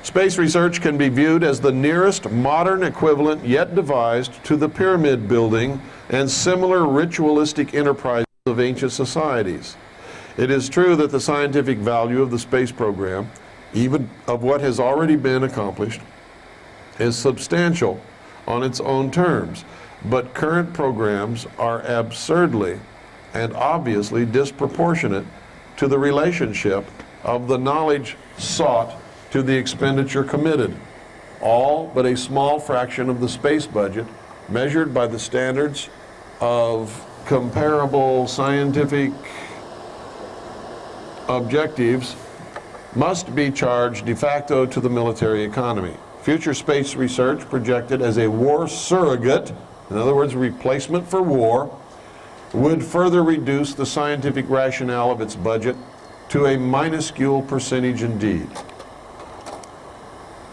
Space research can be viewed as the nearest modern equivalent yet devised to the pyramid building and similar ritualistic enterprises of ancient societies. It is true that the scientific value of the space program, even of what has already been accomplished, is substantial on its own terms, but current programs are absurdly and obviously disproportionate to the relationship of the knowledge sought to the expenditure committed, all but a small fraction of the space budget measured by the standards of comparable scientific objectives must be charged de facto to the military economy. Future space research projected as a war surrogate, in other words, replacement for war, would further reduce the scientific rationale of its budget to a minuscule percentage indeed.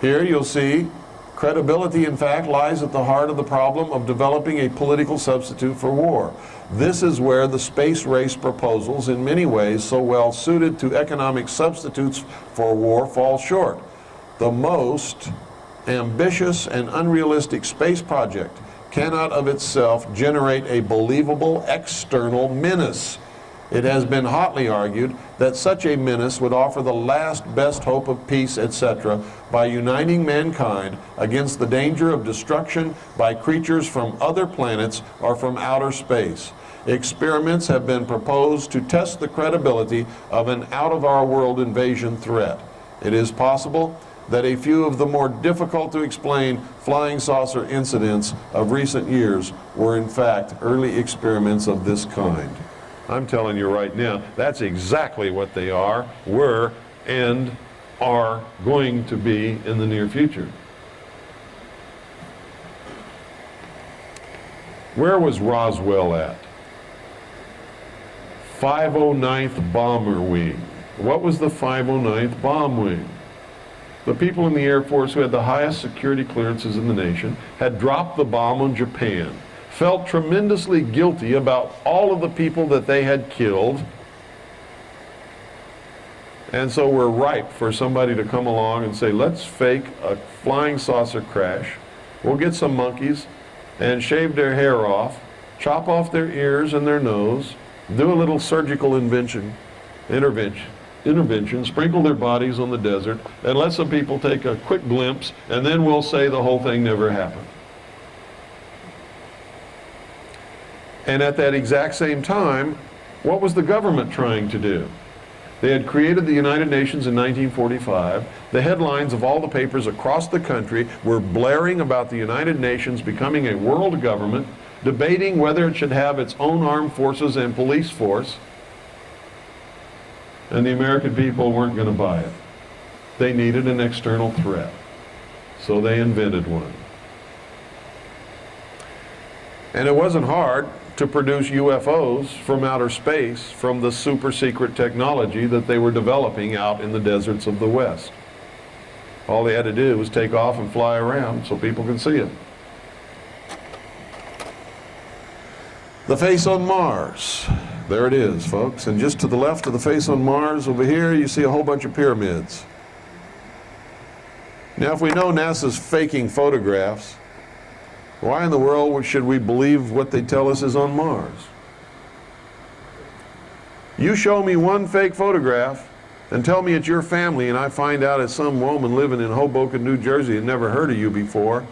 Here you'll see credibility, in fact, lies at the heart of the problem of developing a political substitute for war. This is where the space race proposals, in many ways so well suited to economic substitutes for war, fall short. The most ambitious and unrealistic space project cannot of itself generate a believable external menace. It has been hotly argued that such a menace would offer the last best hope of peace, etc., by uniting mankind against the danger of destruction by creatures from other planets or from outer space. Experiments have been proposed to test the credibility of an out-of-our-world invasion threat. It is possible that a few of the more difficult to explain flying saucer incidents of recent years were in fact early experiments of this kind. I'm telling you right now, that's exactly what they are, were, and are going to be in the near future. Where was Roswell at? 509th Bomber Wing. What was the 509th Bomb Wing? The people in the Air Force who had the highest security clearances in the nation had dropped the bomb on Japan, felt tremendously guilty about all of the people that they had killed, and so were ripe for somebody to come along and say, let's fake a flying saucer crash. We'll get some monkeys and shave their hair off, chop off their ears and their nose, do a little surgical intervention, sprinkle their bodies on the desert, and let some people take a quick glimpse, and then we'll say the whole thing never happened. And at that exact same time, what was the government trying to do? They had created the United Nations in 1945. The headlines of all the papers across the country were blaring about the United Nations becoming a world government, debating whether it should have its own armed forces and police force. And the American people weren't going to buy it. They needed an external threat. So they invented one. And it wasn't hard to produce UFOs from outer space from the super secret technology that they were developing out in the deserts of the West. All they had to do was take off and fly around so people can see it. The face on Mars. There it is, folks. And just to the left of the face on Mars, over here, you see a whole bunch of pyramids. Now, if we know NASA's faking photographs, why in the world should we believe what they tell us is on Mars? You show me one fake photograph and tell me it's your family, and I find out it's some woman living in Hoboken, New Jersey and never heard of you before.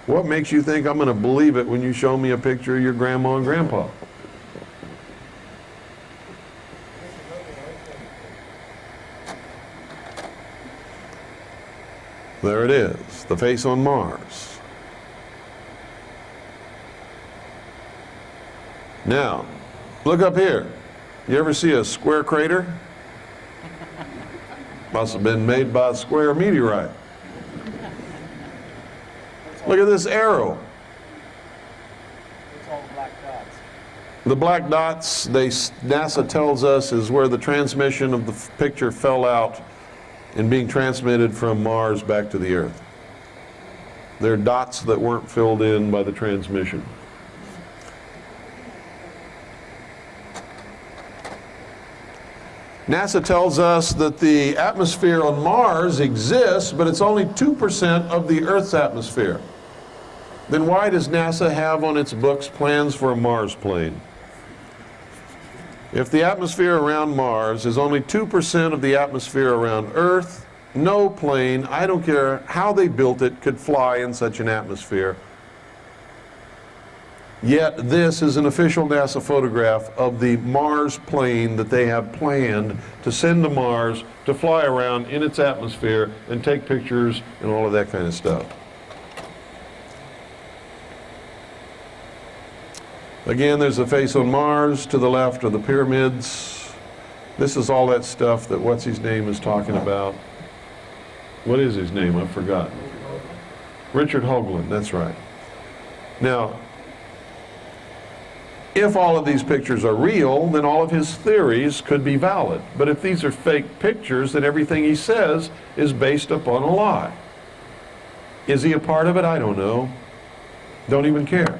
What makes you think I'm going to believe it when you show me a picture of your grandma and grandpa? There it is, the face on Mars. Now, look up here. You ever see a square crater? Must have been made by a square meteorite. Look at this arrow. It's all black dots. The black dots, NASA tells us, is where the transmission of the picture fell out in being transmitted from Mars back to the Earth. They're dots that weren't filled in by the transmission. NASA tells us that the atmosphere on Mars exists, but it's only 2% of the Earth's atmosphere. Then why does NASA have on its books plans for a Mars plane? If the atmosphere around Mars is only 2% of the atmosphere around Earth, no plane, I don't care how they built it, could fly in such an atmosphere. Yet this is an official NASA photograph of the Mars plane that they have planned to send to Mars to fly around in its atmosphere and take pictures and all of that kind of stuff. Again, there's a face on Mars. To the left are the pyramids. This is all that stuff that what's-his-name is talking about. What is his name? I've forgotten. Richard Hoagland, that's right. Now, if all of these pictures are real, then all of his theories could be valid. But if these are fake pictures, then everything he says is based upon a lie. Is he a part of it? I don't know. Don't even care.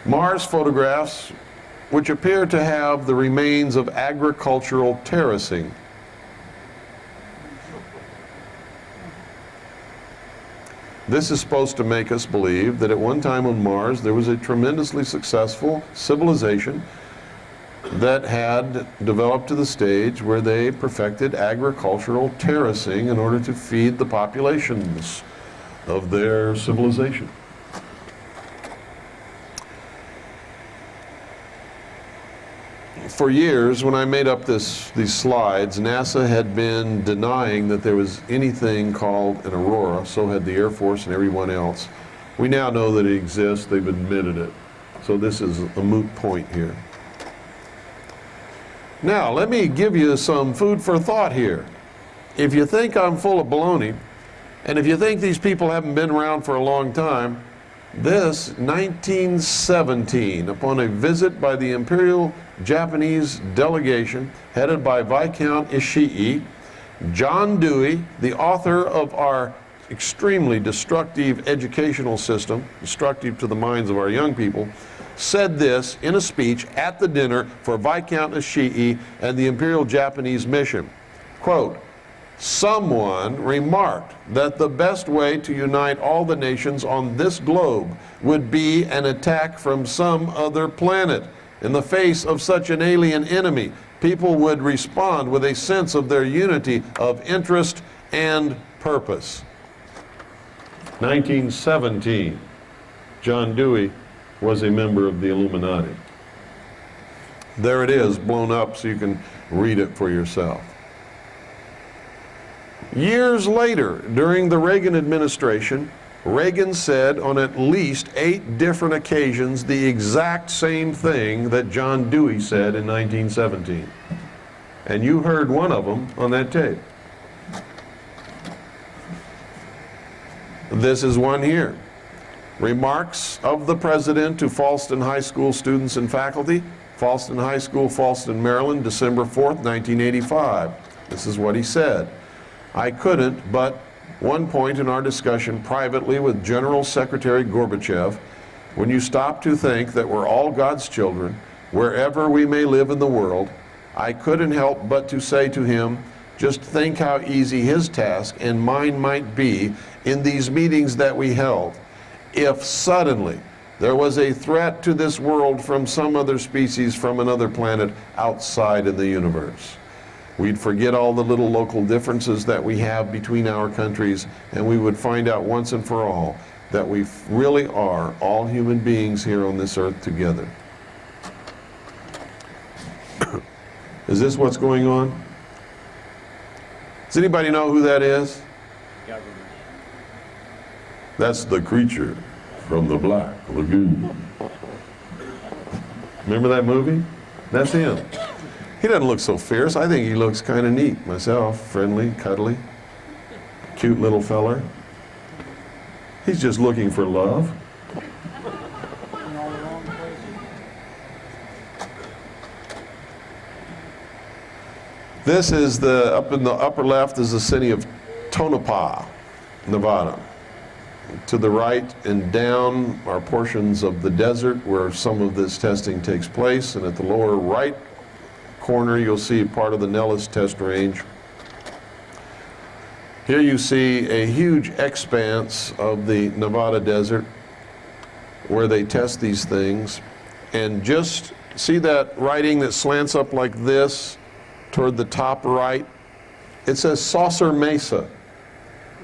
Mars photographs, which appear to have the remains of agricultural terracing. This is supposed to make us believe that at one time on Mars there was a tremendously successful civilization that had developed to the stage where they perfected agricultural terracing in order to feed the populations of their civilization. For years, when I made up these slides, NASA had been denying that there was anything called an aurora. So had the Air Force and everyone else. We now know that it exists. They've admitted it. So this is a moot point here. Now, let me give you some food for thought here. If you think I'm full of baloney, and if you think these people haven't been around for a long time, this 1917, upon a visit by the Imperial Japanese delegation headed by Viscount Ishii, John Dewey, the author of our extremely destructive educational system, destructive to the minds of our young people, said this in a speech at the dinner for Viscount Ishii and the Imperial Japanese mission. Quote, "Someone remarked that the best way to unite all the nations on this globe would be an attack from some other planet. In the face of such an alien enemy, people would respond with a sense of their unity of interest and purpose." 1917. John Dewey was a member of the Illuminati. There it is, blown up so you can read it for yourself. Years later, during the Reagan administration, Reagan said on at least 8 different occasions the exact same thing that John Dewey said in 1917. And you heard one of them on that tape. This is one here. Remarks of the President to Falston High School students and faculty, Falston High School, Falston, Maryland, December 4th, 1985. This is what he said. "I couldn't but one point in our discussion privately with General Secretary Gorbachev, when you stop to think that we're all God's children, wherever we may live in the world, I couldn't help but to say to him, just think how easy his task and mine might be in these meetings that we held, if suddenly there was a threat to this world from some other species from another planet outside in the universe. We'd forget all the little local differences that we have between our countries, and we would find out once and for all that we really are all human beings here on this earth together." Is this what's going on? Does anybody know who that is? Government. That's the creature from the Black Lagoon. Remember that movie? That's him. He doesn't look so fierce. I think he looks kind of neat myself. Friendly, cuddly, cute little feller. He's just looking for love. This is up in the upper left is the city of Tonopah, Nevada. To the right and down are portions of the desert where some of this testing takes place, and at the lower right corner you'll see part of the Nellis test range. Here you see a huge expanse of the Nevada desert where they test these things, and just see that writing that slants up like this toward the top right? It says Saucer Mesa.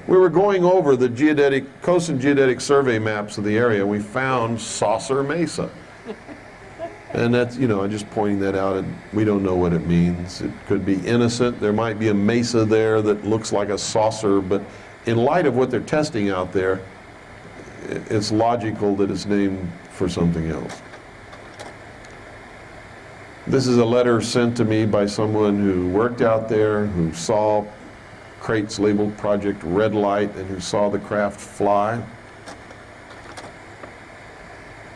We were going over the Coast and Geodetic Survey maps of the area. We found Saucer Mesa. And that's, you know, I'm just pointing that out, and we don't know what it means. It could be innocent. There might be a mesa there that looks like a saucer, but in light of what they're testing out there, it's logical that it's named for something else. This is a letter sent to me by someone who worked out there, who saw crates labeled Project Red Light, and who saw the craft fly.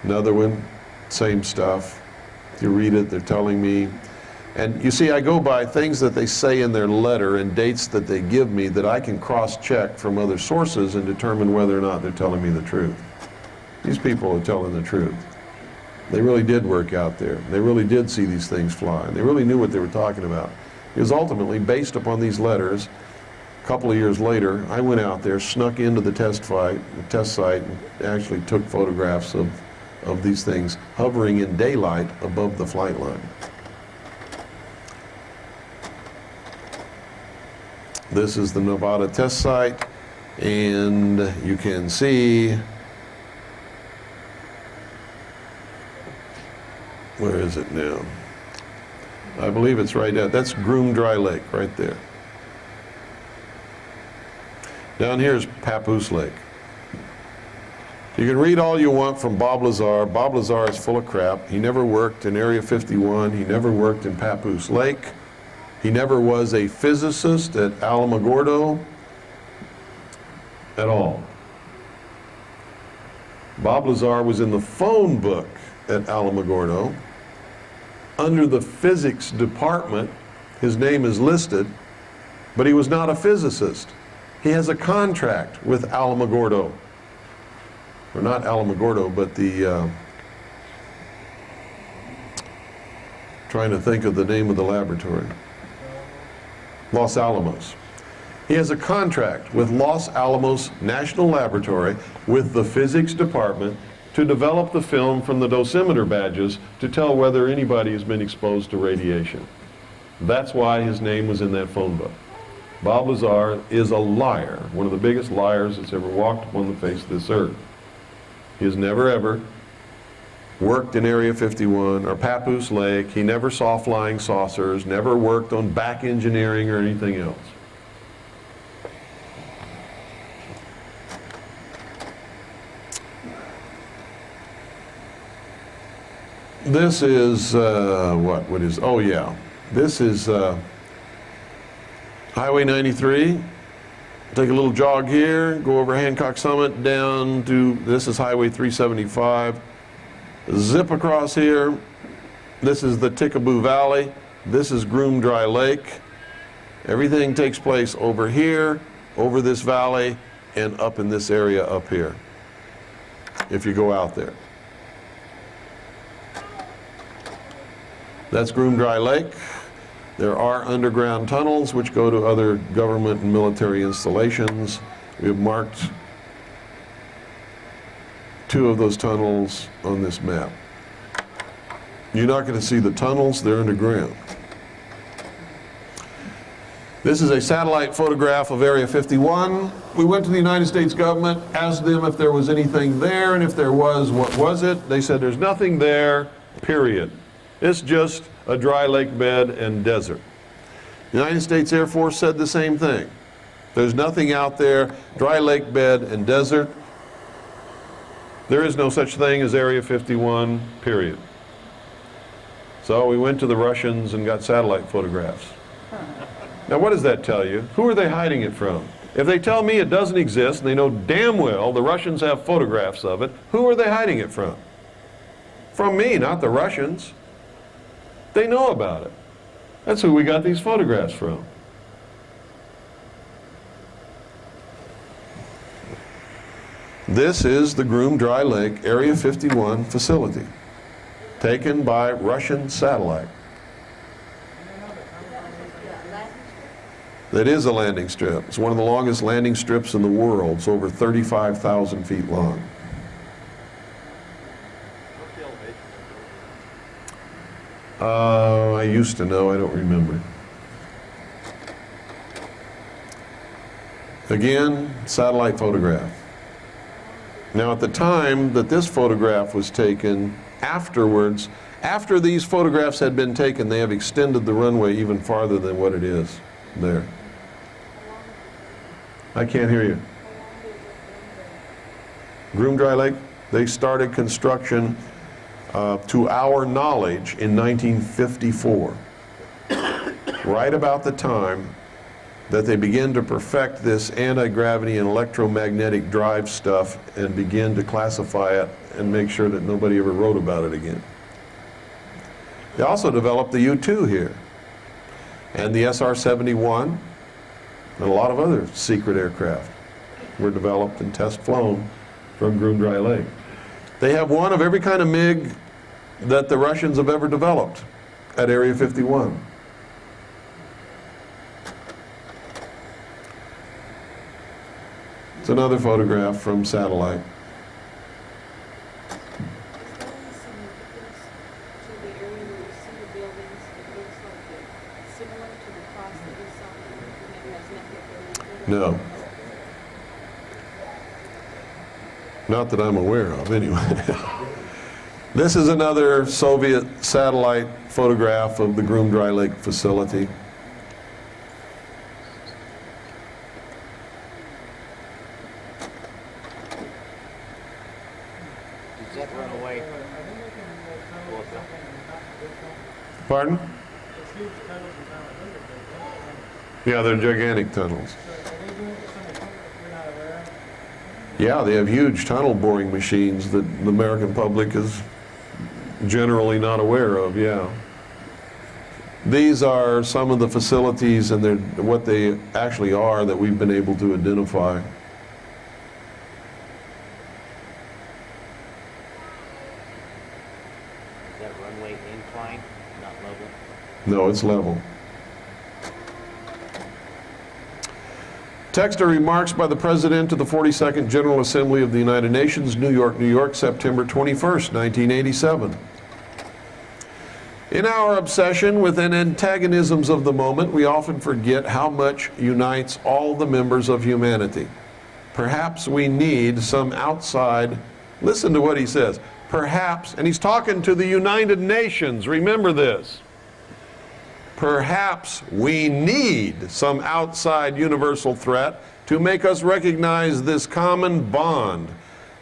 Another one, same stuff. If you read it, they're telling me. And you see, I go by things that they say in their letter and dates that they give me that I can cross-check from other sources and determine whether or not they're telling me the truth. These people are telling the truth. They really did work out there. They really did see these things fly. They really knew what they were talking about. It was ultimately based upon these letters. A couple of years later, I went out there, snuck into the test site, and actually took photographs of these things hovering in daylight above the flight line. This is the Nevada test site, and you can see, where is it now? I believe it's right out, that's Groom Dry Lake right there. Down here is Papoose Lake. You can read all you want from Bob Lazar. Bob Lazar is full of crap. He never worked in Area 51. He never worked in Papoose Lake. He never was a physicist at Alamogordo at all. Bob Lazar was in the phone book at Alamogordo. Under the physics department, his name is listed, but he was not a physicist. He has a contract with Alamogordo. Or not Alamogordo, but the, trying to think of the name of the laboratory. Los Alamos. He has a contract with Los Alamos National Laboratory with the physics department to develop the film from the dosimeter badges to tell whether anybody has been exposed to radiation. That's why his name was in that phone book. Bob Lazar is a liar, one of the biggest liars that's ever walked upon the face of this earth. He has never ever worked in Area 51 or Papoose Lake. He never saw flying saucers, never worked on back engineering or anything else. This is, what is, oh yeah, this is Highway 93. Take a little jog here, go over Hancock Summit down to, this is Highway 375. Zip across here. This is the Tickaboo Valley. This is Groom Dry Lake. Everything takes place over here, over this valley, and up in this area up here, if you go out there. That's Groom Dry Lake. There are underground tunnels which go to other government and military installations. We have marked 2 of those tunnels on this map. You're not going to see the tunnels, they're underground. This is a satellite photograph of Area 51. We went to the United States government, asked them if there was anything there, and if there was, what was it? They said there's nothing there, period. It's just a dry lake bed and desert. The United States Air Force said the same thing. There's nothing out there, dry lake bed and desert. There is no such thing as Area 51, period. So we went to the Russians and got satellite photographs. Now what does that tell you? Who are they hiding it from? If they tell me it doesn't exist, and they know damn well the Russians have photographs of it, who are they hiding it from? From me, not the Russians. They know about it. That's who we got these photographs from. This is the Groom Dry Lake Area 51 facility, taken by Russian satellite. That is a landing strip. It's one of the longest landing strips in the world. It's over 35,000 feet long. I used to know, I don't remember. Again, satellite photograph. Now at the time that this photograph was taken, afterwards, after these photographs had been taken, they have extended the runway even farther than what it is there. I can't hear you. Groom Dry Lake, they started construction to our knowledge in 1954. Right about the time that they begin to perfect this anti-gravity and electromagnetic drive stuff and begin to classify it and make sure that nobody ever wrote about it again. They also developed the U-2 here, and the SR-71, and a lot of other secret aircraft were developed and test flown from Groom Dry Lake. They have one of every kind of MiG that the Russians have ever developed at Area 51. It's another photograph from satellite. No. Not that I'm aware of, anyway. This is another Soviet satellite photograph of the Groom Dry Lake facility. Does that run away? Pardon? Yeah, they're gigantic tunnels. Yeah, they have huge tunnel boring machines that the American public is generally not aware of, yeah. These are some of the facilities and what they actually are that we've been able to identify. Is that runway inclined, not level? No, it's level. Text are remarks by the President of the 42nd General Assembly of the United Nations, New York, New York, September 21st, 1987. In our obsession with the antagonisms of the moment, we often forget how much unites all the members of humanity. Perhaps we need some outside, listen to what he says, perhaps, and he's talking to the United Nations, remember this. Perhaps we need some outside universal threat to make us recognize this common bond.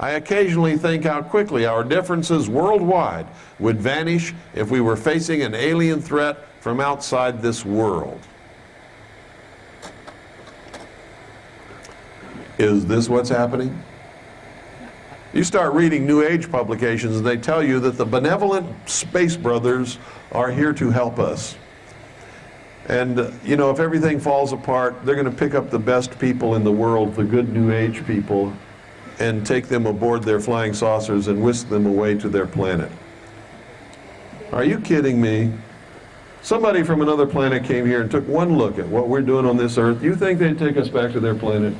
I occasionally think how quickly our differences worldwide would vanish if we were facing an alien threat from outside this world. Is this what's happening? You start reading New Age publications and they tell you that the benevolent space brothers are here to help us. And, you know, if everything falls apart, they're going to pick up the best people in the world, the good New Age people, and take them aboard their flying saucers and whisk them away to their planet. Are you kidding me? Somebody from another planet came here and took one look at what we're doing on this Earth. You think they'd take us back to their planet?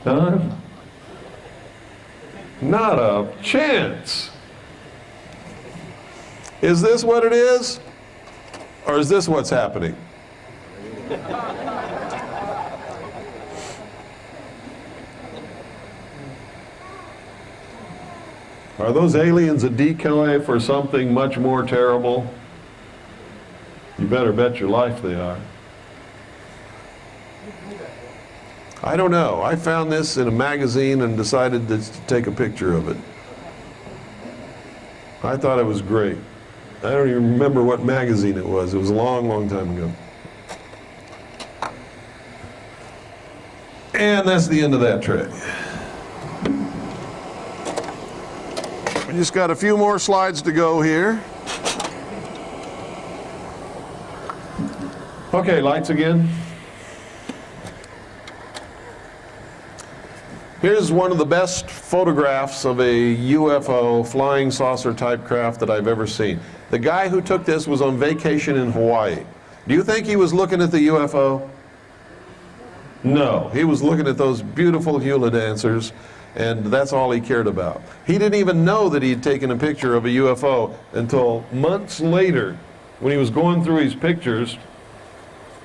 Huh? Not a chance. Is this what it is? Or is this what's happening? Are those aliens a decoy for something much more terrible? You better bet your life they are. I don't know. I found this in a magazine and decided to take a picture of it. I thought it was great. I don't even remember what magazine it was. It was a long, long time ago. And that's the end of that tray. We just got a few more slides to go here. Okay, lights again. Here's one of the best photographs of a UFO, flying saucer type craft that I've ever seen. The guy who took this was on vacation in Hawaii. Do you think he was looking at the UFO? No, he was looking at those beautiful hula dancers, and that's all he cared about. He didn't even know that he'd taken a picture of a UFO until months later when he was going through his pictures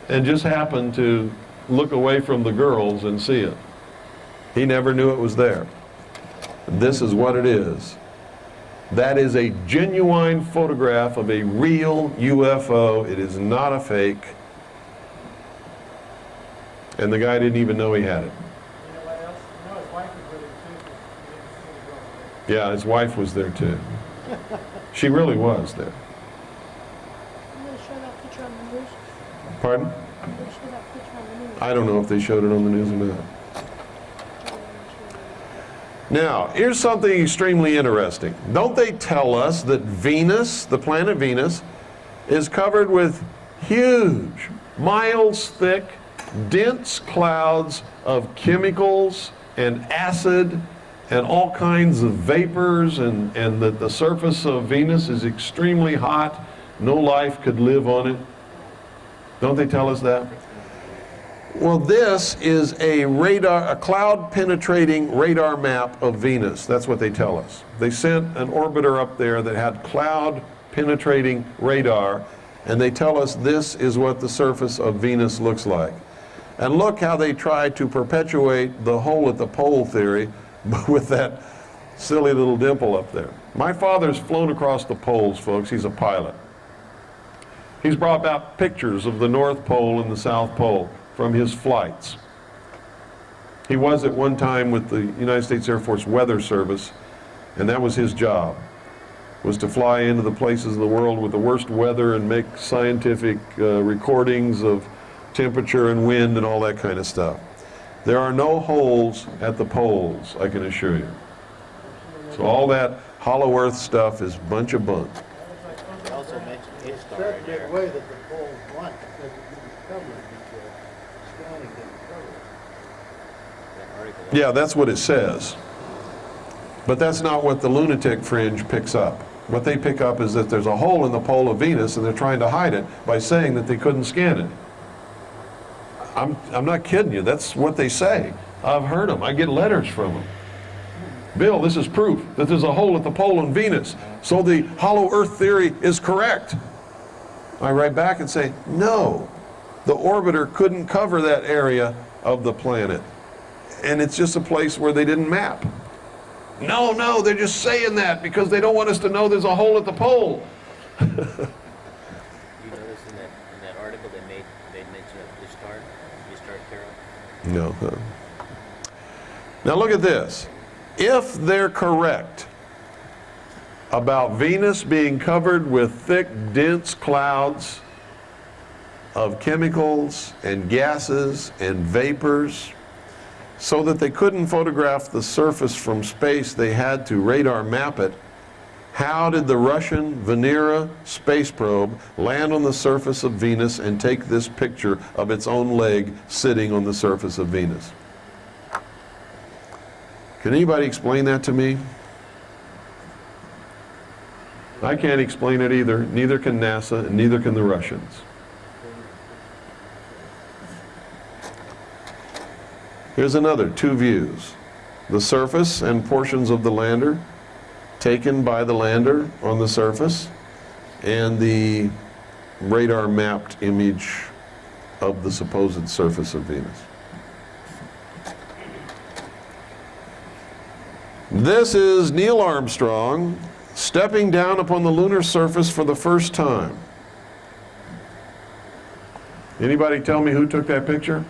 and just happened to look away from the girls and see it. He never knew it was there. This is what it is. That is a genuine photograph of a real UFO. It is not a fake. And the guy didn't even know he had it. Yeah, his wife was there too. She really was there. Pardon? I don't know if they showed it on the news or not. Now, here's something extremely interesting. Don't they tell us that Venus, the planet Venus, is covered with huge, miles thick, dense clouds of chemicals and acid and all kinds of vapors, and that the surface of Venus is extremely hot. No life could live on it. Don't they tell us that? Well, this is a cloud-penetrating radar map of Venus. That's what they tell us. They sent an orbiter up there that had cloud-penetrating radar, and they tell us this is what the surface of Venus looks like. And look how they try to perpetuate the hole at the pole theory with that silly little dimple up there. My father's flown across the poles, folks. He's a pilot. He's brought out pictures of the North Pole and the South Pole from his flights. He was at one time with the United States Air Force Weather Service, and that was his job, was to fly into the places in the world with the worst weather and make scientific recordings of temperature and wind and all that kind of stuff. There are no holes at the poles, I can assure you. So all that hollow earth stuff is a bunch of bunk. They also mentioned his star in there. way that the pole is blank, because it didn't cover it, scanning didn't cover That article. Yeah, that's what it says. But that's not what the lunatic fringe picks up. What they pick up is that there's a hole in the pole of Venus, and they're trying to hide it by saying that they couldn't scan it. I'm not kidding you. That's what they say. I've heard them. I get letters from them. Bill, this is proof that there's a hole at the pole in Venus, so the hollow earth theory is correct. I write back and say, no, the orbiter couldn't cover that area of the planet, and it's just a place where they didn't map. No, they're just saying that because they don't want us to know there's a hole at the pole. You notice in that article they made mention of Ishtar Carol? No. Now look at this. If they're correct about Venus being covered with thick, dense clouds of chemicals and gases and vapors, so that they couldn't photograph the surface from space, they had to radar map it. How did the Russian Venera space probe land on the surface of Venus and take this picture of its own leg sitting on the surface of Venus? Can anybody explain that to me? I can't explain it either. Neither can NASA, and neither can the Russians. Here's another, two views. The surface and portions of the lander taken by the lander on the surface, and the radar mapped image of the supposed surface of Venus. This is Neil Armstrong stepping down upon the lunar surface for the first time. Anybody tell me who took that picture?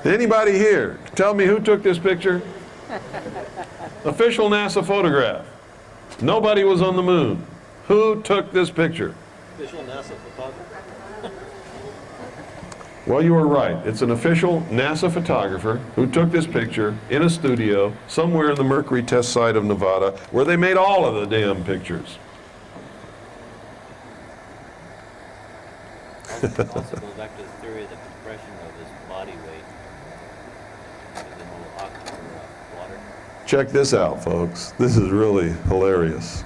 Anybody here? Tell me who took this picture? Official NASA photograph. Nobody was on the moon. Who took this picture? Official NASA photographer. Well, you were right. It's an official NASA photographer who took this picture in a studio somewhere in the Mercury test site of Nevada, where they made all of the damn pictures. Also goes back to the theory of the compression of his body weight. Check this out, folks. This is really hilarious.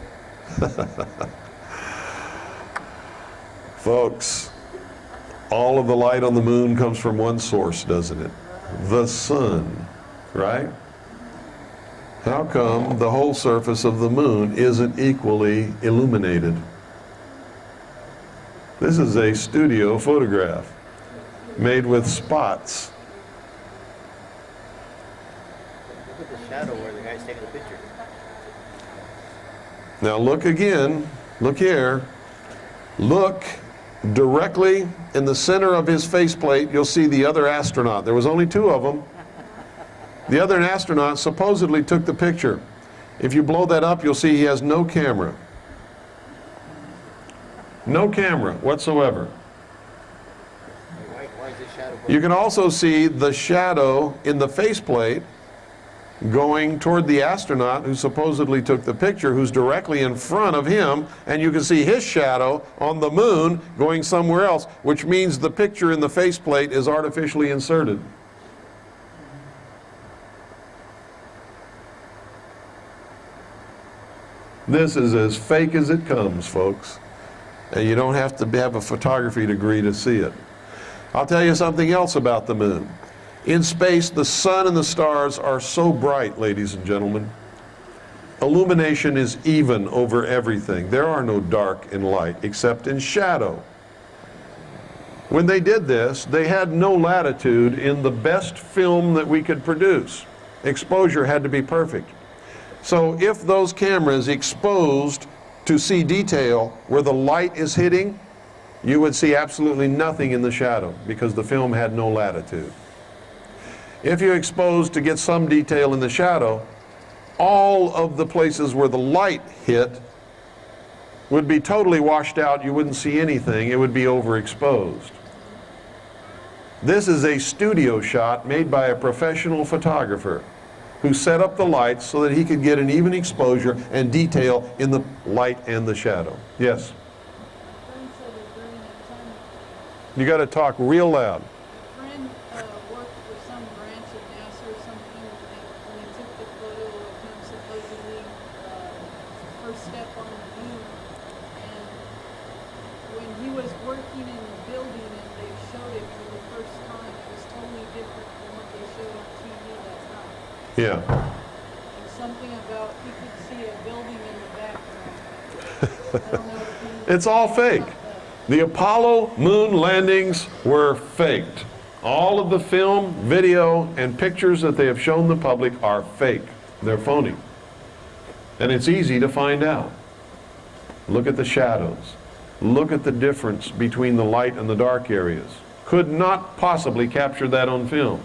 Folks, all of the light on the moon comes from one source, doesn't it? The sun, right? How come the whole surface of the moon isn't equally illuminated? This is a studio photograph made with spots. Look at the shadow where the guy's taking the picture. Now look again, look here. Look directly in the center of his faceplate, you'll see the other astronaut. There was only 2 of them. The other astronaut supposedly took the picture. If you blow that up, you'll see he has no camera. No camera whatsoever. Why is this shadow? You can also see the shadow in the faceplate going toward the astronaut who supposedly took the picture, who's directly in front of him, and you can see his shadow on the moon going somewhere else, which means the picture in the faceplate is artificially inserted. This is as fake as it comes, folks. And you don't have to have a photography degree to see it. I'll tell you something else about the moon. In space, the sun and the stars are so bright, ladies and gentlemen. Illumination is even over everything. There are no dark and light except in shadow. When they did this, they had no latitude in the best film that we could produce. Exposure had to be perfect. So if those cameras exposed to see detail where the light is hitting, you would see absolutely nothing in the shadow because the film had no latitude. If you exposed to get some detail in the shadow, all of the places where the light hit would be totally washed out. You wouldn't see anything. It would be overexposed. This is a studio shot made by a professional photographer who set up the lights so that he could get an even exposure and detail in the light and the shadow. Yes? You got to talk real loud. A friend worked for some branch of NASA or something, and when they took the photo of him supposedly first step on the moon, and when he was working in the building and they showed it for the first time, it was totally different from what they showed on TV that time. Yeah. And something about he could see a building in the background. I don't know if he It's all fake. The Apollo moon landings were faked. All of the film, video, and pictures that they have shown the public are fake. They're phony. And it's easy to find out. Look at the shadows. Look at the difference between the light and the dark areas. Could not possibly capture that on film.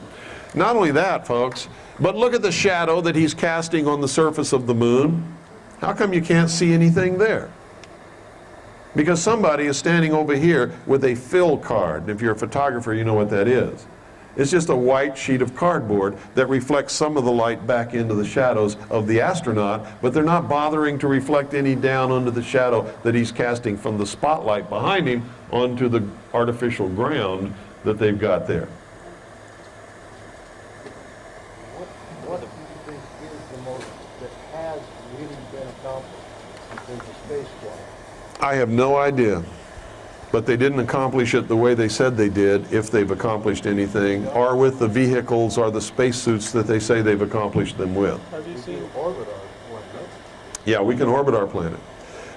Not only that, folks, but look at the shadow that he's casting on the surface of the moon. How come you can't see anything there? Because somebody is standing over here with a fill card. If you're a photographer, you know what that is. It's just a white sheet of cardboard that reflects some of the light back into the shadows of the astronaut, but they're not bothering to reflect any down under the shadow that he's casting from the spotlight behind him onto the artificial ground that they've got there. What do you think is the most that has really been accomplished in terms of spaceflight? I have no idea, but they didn't accomplish it the way they said they did, if they've accomplished anything, or with the vehicles or the spacesuits that they say they've accomplished them with. Have you seen orbit our planet? Yeah, we can orbit our planet.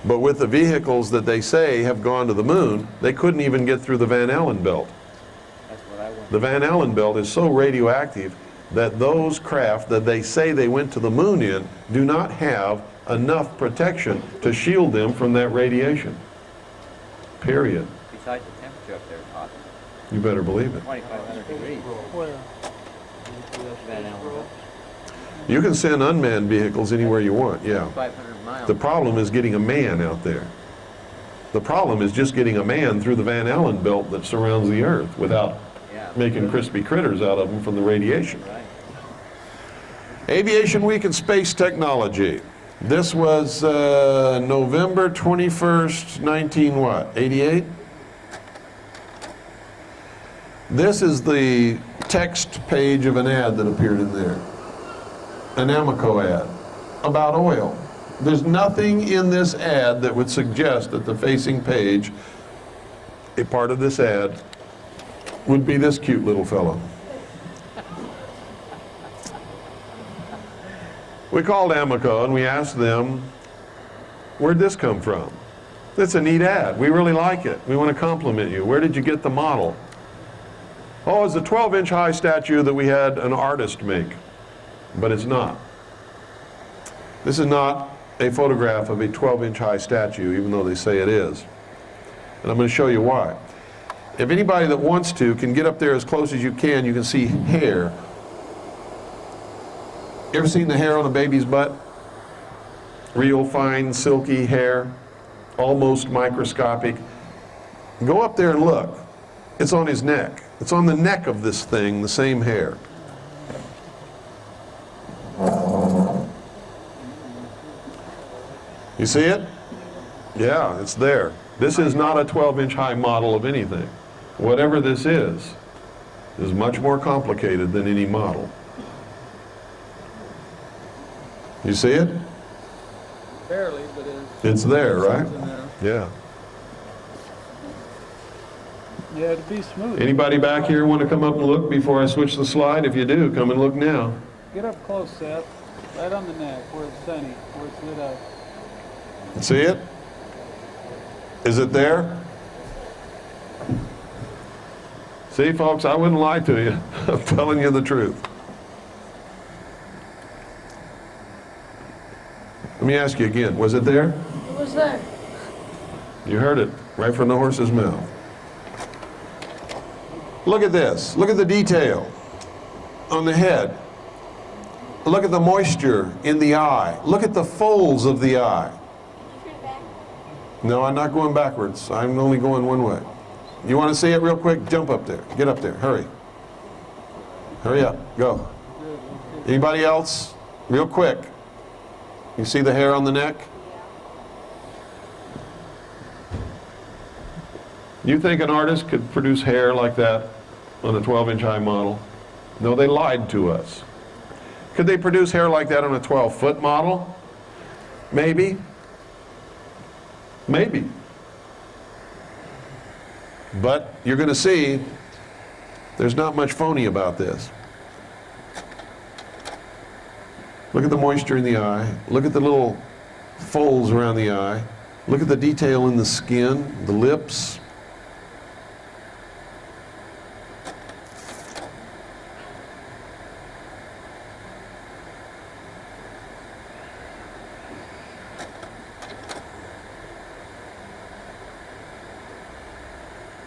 But with the vehicles that they say have gone to the moon, they couldn't even get through the Van Allen belt. That's what I want. The Van Allen belt is so radioactive that those craft that they say they went to the moon in do not have enough protection to shield them from that radiation. Period. Besides the temperature up there is hot. You better believe it. 2,500 degrees. Van Allen. You can send unmanned vehicles anywhere you want, yeah. 500 miles. The problem is getting a man out there. The problem is just getting a man through the Van Allen belt that surrounds the Earth without making crispy critters out of them from the radiation. Right. Aviation Week and Space Technology. This was November 21st, 88? This is the text page of an ad that appeared in there. an Amoco ad about oil. There's nothing in this ad that would suggest that the facing page, a part of this ad, would be this cute little fellow. We called Amoco and we asked them, where'd this come from? It's a neat ad. We really like it. We want to compliment you. Where did you get the model? Oh, it's a 12-inch high statue that we had an artist make. But it's not. This is not a photograph of a 12-inch high statue, even though they say it is. And I'm going to show you why. If anybody that wants to can get up there as close as you can see hair. You ever seen the hair on a baby's butt? Real fine, silky hair, almost microscopic. Go up there and look. It's on his neck. It's on the neck of this thing, the same hair. You see it? Yeah, it's there. This is not a 12-inch high model of anything. Whatever this is much more complicated than any model. You see it? Barely, but it's there, right? there. Yeah. Yeah, to be smooth. Anybody back here want to come up and look before I switch the slide? If you do, come and look now. Get up close, Seth. Right on the neck, where it's sunny, where it's lit up. See it? Is it there? See, folks, I wouldn't lie to you. I'm telling you the truth. Let me ask you again. Was it there? It was there. You heard it right from the horse's mouth. Look at this. Look at the detail on the head. Look at the moisture in the eye. Look at the folds of the eye. No, I'm not going backwards. I'm only going one way. You want to see it real quick? Jump up there. Get up there. Hurry. Hurry up. Go. Anybody else? Real quick. You see the hair on the neck? You think an artist could produce hair like that on a 12-inch high model? No, they lied to us. Could they produce hair like that on a 12-foot model? Maybe. Maybe. But you're going to see there's not much phony about this. Look at the moisture in the eye. Look at the little folds around the eye. Look at the detail in the skin, the lips.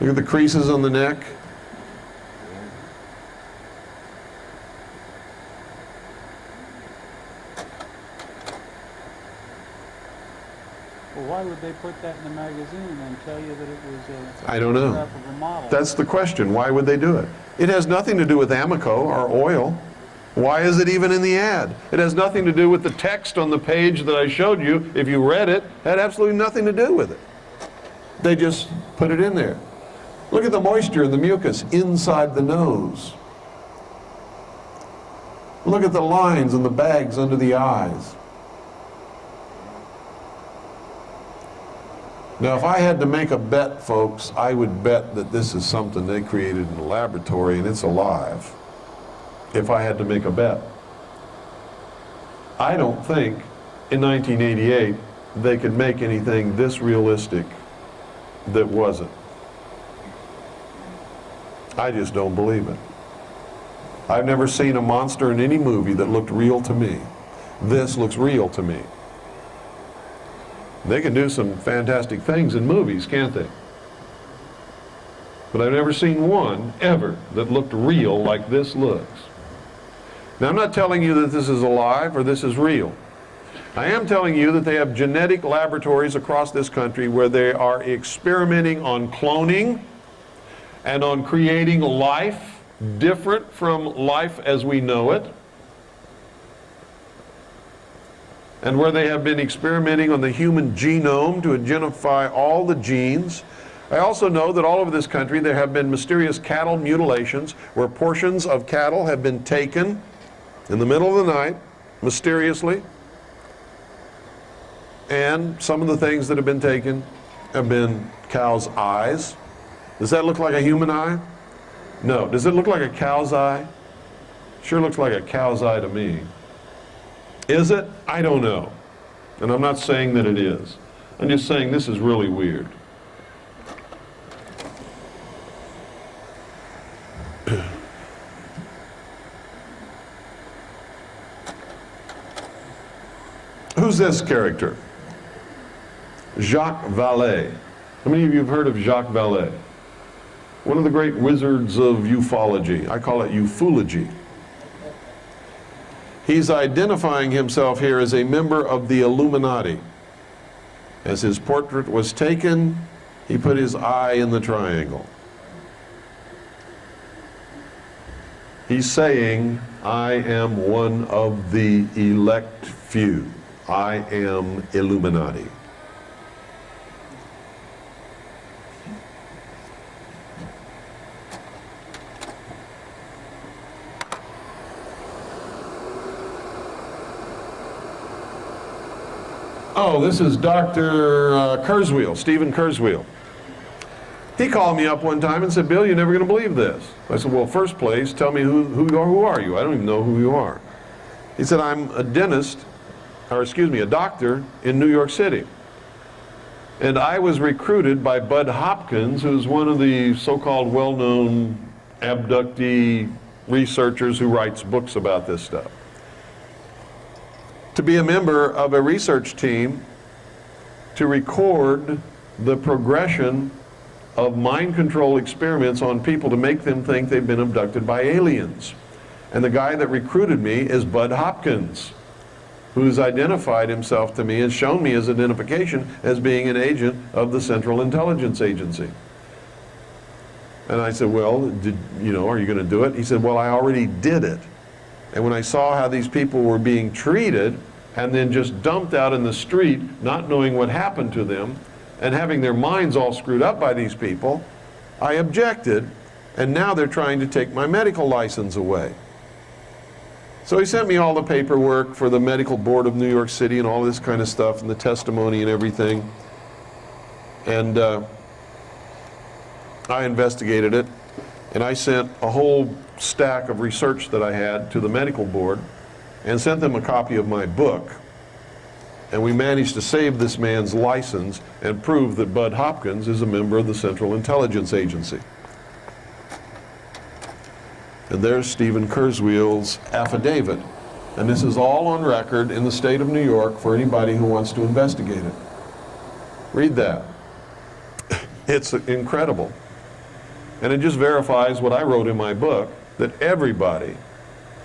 Look at the creases on the neck. Well, why would they put that in the magazine and tell you that it was a I don't know. photograph of a model? That's the question. Why would they do it? It has nothing to do with Amoco or oil. Why is it even in the ad? It has nothing to do with the text on the page that I showed you. If you read it, it had absolutely nothing to do with it. They just put it in there. Look at the moisture and the mucus inside the nose. Look at the lines and the bags under the eyes. Now, if I had to make a bet, folks, I would bet that this is something they created in a laboratory and it's alive. If I had to make a bet. I don't think in 1988 they could make anything this realistic that wasn't. I just don't believe it. I've never seen a monster in any movie that looked real to me. This looks real to me. They can do some fantastic things in movies, can't they? But I've never seen one, ever, that looked real like this looks. Now, I'm not telling you that this is alive or this is real. I am telling you that they have genetic laboratories across this country where they are experimenting on cloning and on creating life different from life as we know it, and where they have been experimenting on the human genome to identify all the genes. I also know that all over this country there have been mysterious cattle mutilations where portions of cattle have been taken in the middle of the night mysteriously. And some of the things that have been taken have been cow's eyes. Does that look like a human eye? No. Does it look like a cow's eye? Sure looks like a cow's eye to me. Is it? I don't know. And I'm not saying that it is. I'm just saying this is really weird. Who's this character? Jacques Vallée. How many of you have heard of Jacques Vallée? One of the great wizards of ufology. I call it ufology. He's identifying himself here as a member of the Illuminati. As his portrait was taken, he put his eye in the triangle. He's saying, I am one of the elect few. I am Illuminati. Oh, this is Dr. Kurzweil, Stephen Kurzweil. He called me up one time and said, Bill, you're never going to believe this. I said, well, first place, tell me who are you? I don't even know who you are. He said, I'm a doctor in New York City. And I was recruited by Bud Hopkins, who's one of the so-called well-known abductee researchers who writes books about this stuff, to be a member of a research team to record the progression of mind control experiments on people to make them think they've been abducted by aliens. And the guy that recruited me is Bud Hopkins, who's identified himself to me and shown me his identification as being an agent of the Central Intelligence Agency. And I said, well, are you going to do it? He said, well, I already did it. And when I saw how these people were being treated and then just dumped out in the street, not knowing what happened to them, and having their minds all screwed up by these people, I objected, and now they're trying to take my medical license away. So he sent me all the paperwork for the Medical Board of New York City and all this kind of stuff, and the testimony and everything. And I investigated it, and I sent a whole stack of research that I had to the medical board and sent them a copy of my book. And we managed to save this man's license and prove that Bud Hopkins is a member of the Central Intelligence Agency. And there's Stephen Kurzweil's affidavit. And this is all on record in the state of New York for anybody who wants to investigate it. Read that. It's incredible. And it just verifies what I wrote in my book, that everybody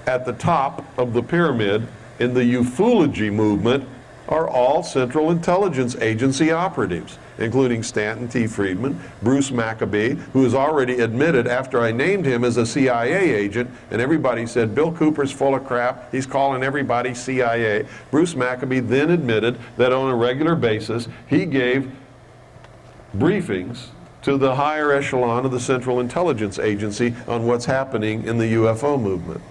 at the top of the pyramid in the ufology movement are all Central Intelligence Agency operatives, including Stanton T. Friedman, Bruce Maccabee, who has already admitted after I named him as a CIA agent, and everybody said, Bill Cooper's full of crap, he's calling everybody CIA. Bruce Maccabee then admitted that on a regular basis he gave briefings to the higher echelon of the Central Intelligence Agency on what's happening in the UFO movement.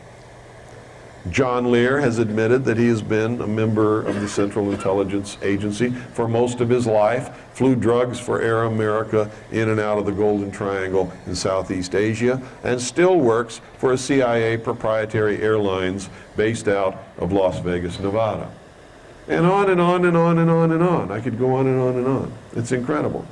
John Lear has admitted that he has been a member of the Central Intelligence Agency for most of his life, flew drugs for Air America in and out of the Golden Triangle in Southeast Asia, and still works for a CIA proprietary airlines based out of Las Vegas, Nevada. And on and on and on and on and on. I could go on and on and on. It's incredible.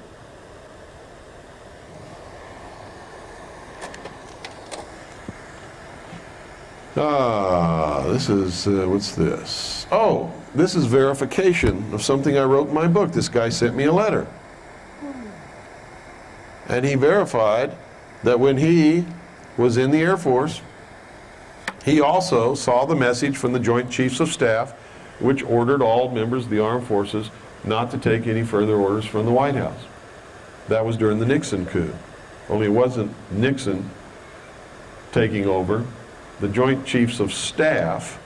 This is, what's this? Oh, this is verification of something I wrote in my book. This guy sent me a letter. And he verified that when he was in the Air Force, he also saw the message from the Joint Chiefs of Staff, which ordered all members of the armed forces not to take any further orders from the White House. That was during the Nixon coup. Only it wasn't Nixon taking over. The Joint Chiefs of Staff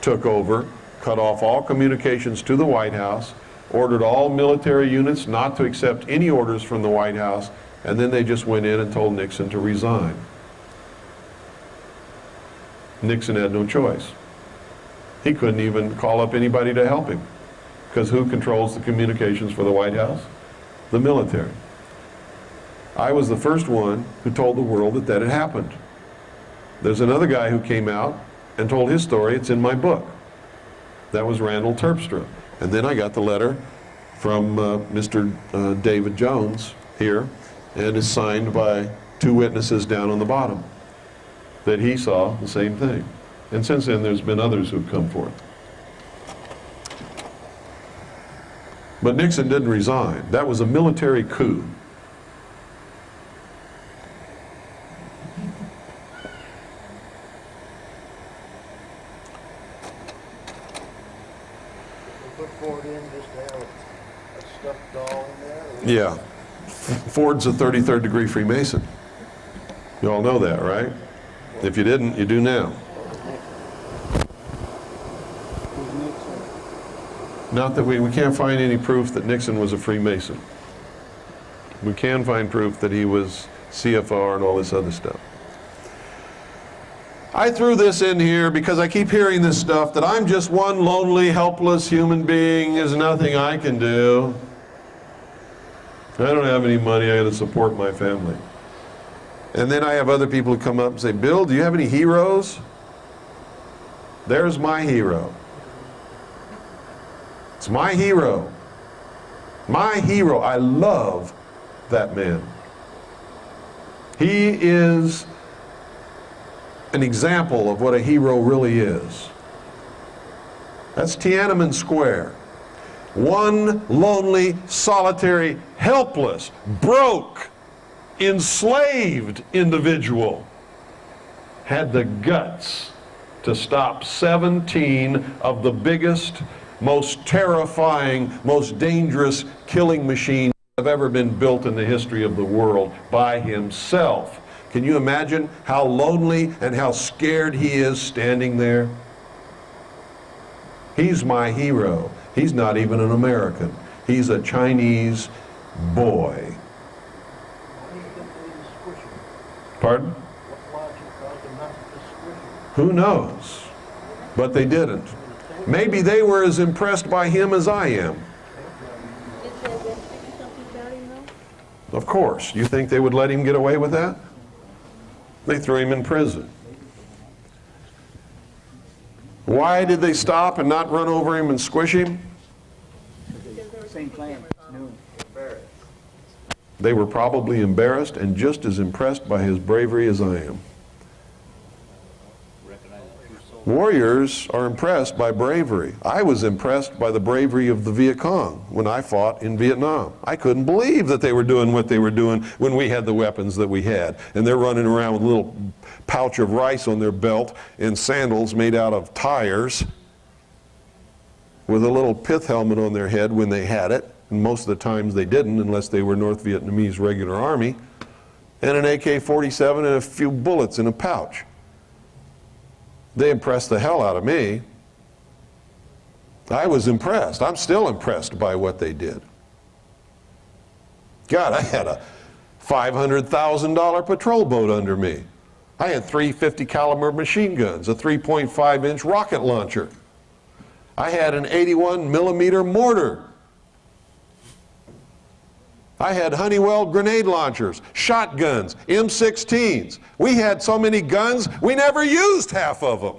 took over, cut off all communications to the White House, ordered all military units not to accept any orders from the White House, and then they just went in and told Nixon to resign. Nixon had no choice. He couldn't even call up anybody to help him. Because who controls the communications for the White House? The military. I was the first one who told the world that that had happened. There's another guy who came out and told his story. It's in my book. That was Randall Terpstra. And then I got the letter from Mr. David Jones here, and it's signed by 2 witnesses down on the bottom, that he saw the same thing. And since then, there's been others who've come forth. But Nixon didn't resign. That was a military coup. Put Ford in just to have a stuffed doll in there? Or Yeah. Ford's a 33rd degree Freemason. You all know that, right? If you didn't, you do now. Who's Nixon? Not that we can't find any proof that Nixon was a Freemason. We can find proof that he was CFR and all this other stuff. I threw this in here because I keep hearing this stuff, that I'm just one lonely, helpless human being, there's nothing I can do. I don't have any money, I got to support my family. And then I have other people who come up and say, Bill, do you have any heroes? There's my hero. It's my hero. My hero. I love that man. He is an example of what a hero really is. That's Tiananmen Square. One lonely, solitary, helpless, broke, enslaved individual had the guts to stop 17 of the biggest, most terrifying, most dangerous killing machines that have ever been built in the history of the world by himself. Can you imagine how lonely and how scared he is standing there? He's my hero. He's not even an American. He's a Chinese boy. why do you think they didn't squish him? Pardon? What logic caused them not to just squish him? Who knows? But they didn't. Maybe they were as impressed by him as I am. Did they investigate something about him though? Of course. You think they would let him get away with that? They threw him in prison. Why did they stop and not run over him and squish him? Same plan. No. They were probably embarrassed and just as impressed by his bravery as I am. Warriors are impressed by bravery. I was impressed by the bravery of the Viet Cong when I fought in Vietnam. I couldn't believe that they were doing what they were doing when we had the weapons that we had. And they're running around with a little pouch of rice on their belt and sandals made out of tires with a little pith helmet on their head when they had it. And most of the times they didn't, unless they were North Vietnamese regular army. And an AK-47 and a few bullets in a pouch. They impressed the hell out of me. I was impressed. I'm still impressed by what they did. God, I had a $500,000 patrol boat under me. I had 350 caliber machine guns, a 3.5-inch rocket launcher. I had an 81 millimeter mortar. I had Honeywell grenade launchers, shotguns, M16s. We had so many guns, we never used half of them.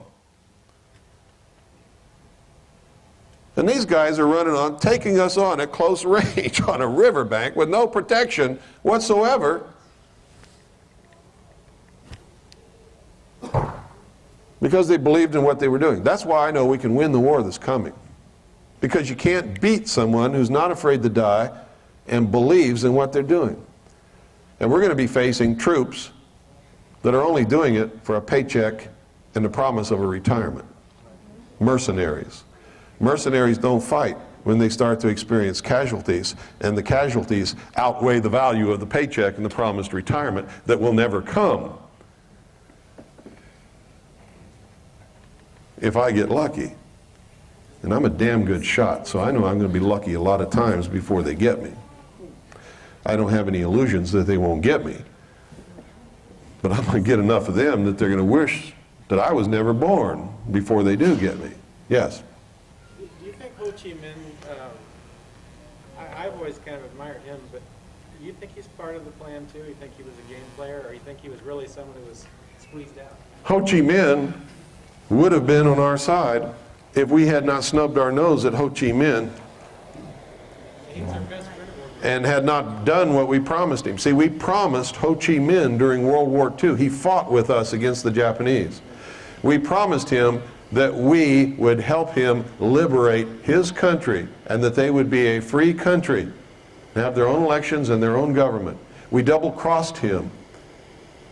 And these guys are running on, taking us on at close range on a riverbank with no protection whatsoever. Because they believed in what they were doing. That's why I know we can win the war that's coming. Because you can't beat someone who's not afraid to die and believes in what they're doing. And we're going to be facing troops that are only doing it for a paycheck and the promise of a retirement. Mercenaries. Mercenaries don't fight when they start to experience casualties, and the casualties outweigh the value of the paycheck and the promised retirement that will never come if I get lucky. And I'm a damn good shot, so I know I'm going to be lucky a lot of times before they get me. I don't have any illusions that they won't get me. But I'm going to get enough of them that they're going to wish that I was never born before they do get me. Yes. Do you think Ho Chi Minh, I've always kind of admired him, but do you think he's part of the plan too? You think he was a game player, or you think he was really someone who was squeezed out? Ho Chi Minh would have been on our side if we had not snubbed our nose at Ho Chi Minh He's our best friend. and had not done what we promised him. See, we promised Ho Chi Minh during World War II. He fought with us against the Japanese. We promised him that we would help him liberate his country and that they would be a free country and have their own elections and their own government. We double-crossed him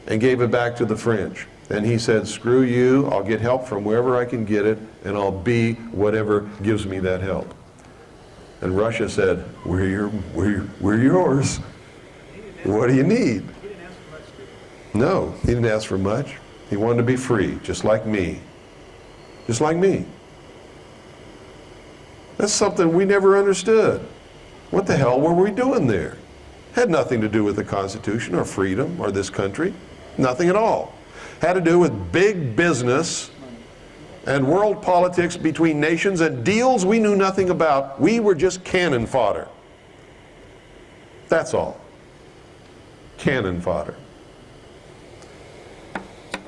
and gave it back to the French. And he said, screw you, I'll get help from wherever I can get it, and I'll be whatever gives me that help. And Russia said, we're yours. What do you need? He didn't ask for much, did he? No, he didn't ask for much. He wanted to be free, just like me. Just like me. That's something we never understood. What the hell were we doing there? Had nothing to do with the Constitution or freedom or this country. Nothing at all. Had to do with big business and world politics between nations and deals we knew nothing about. We were just cannon fodder. That's all. Cannon fodder.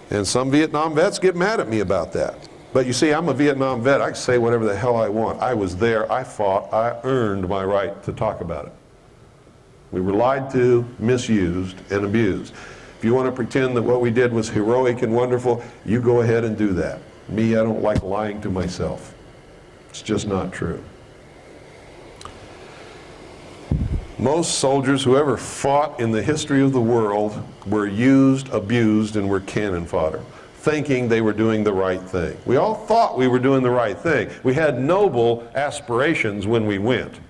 And some Vietnam vets get mad at me about that. But you see, I'm a Vietnam vet. I can say whatever the hell I want. I was there, I fought, I earned my right to talk about it. We were lied to, misused, and abused. If you want to pretend that what we did was heroic and wonderful, you go ahead and do that. Me, I don't like lying to myself. It's just not true. Most soldiers who ever fought in the history of the world were used, abused, and were cannon fodder, thinking they were doing the right thing. We all thought we were doing the right thing. We had noble aspirations when we went.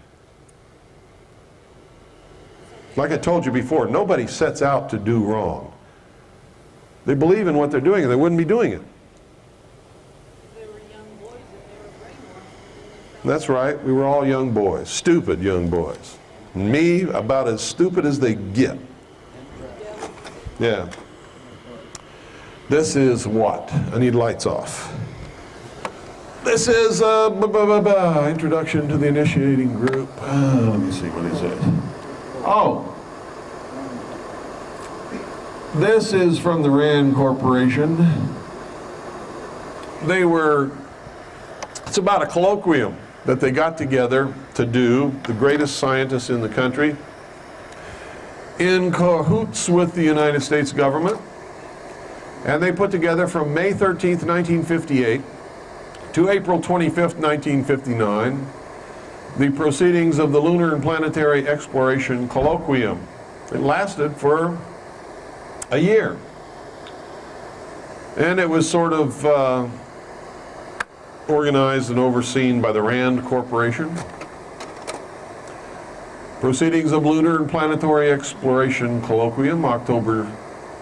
Like I told you before, nobody sets out to do wrong. They believe in what they're doing, and they wouldn't be doing it. They were young boys and they were brainwashed. That's right, we were all young boys, stupid young boys. Me, about as stupid as they get. Yeah. This is what? I need lights off. This is introduction to the initiating group. Let me see, what is it? Oh. This is from the RAND Corporation. It's about a colloquium that they got together to do, the greatest scientists in the country, in cahoots with the United States government. And they put together from May 13th, 1958 to April 25th, 1959, the proceedings of the Lunar and Planetary Exploration Colloquium. It lasted for a year. And it was sort of organized and overseen by the RAND Corporation. Proceedings of Lunar and Planetary Exploration Colloquium,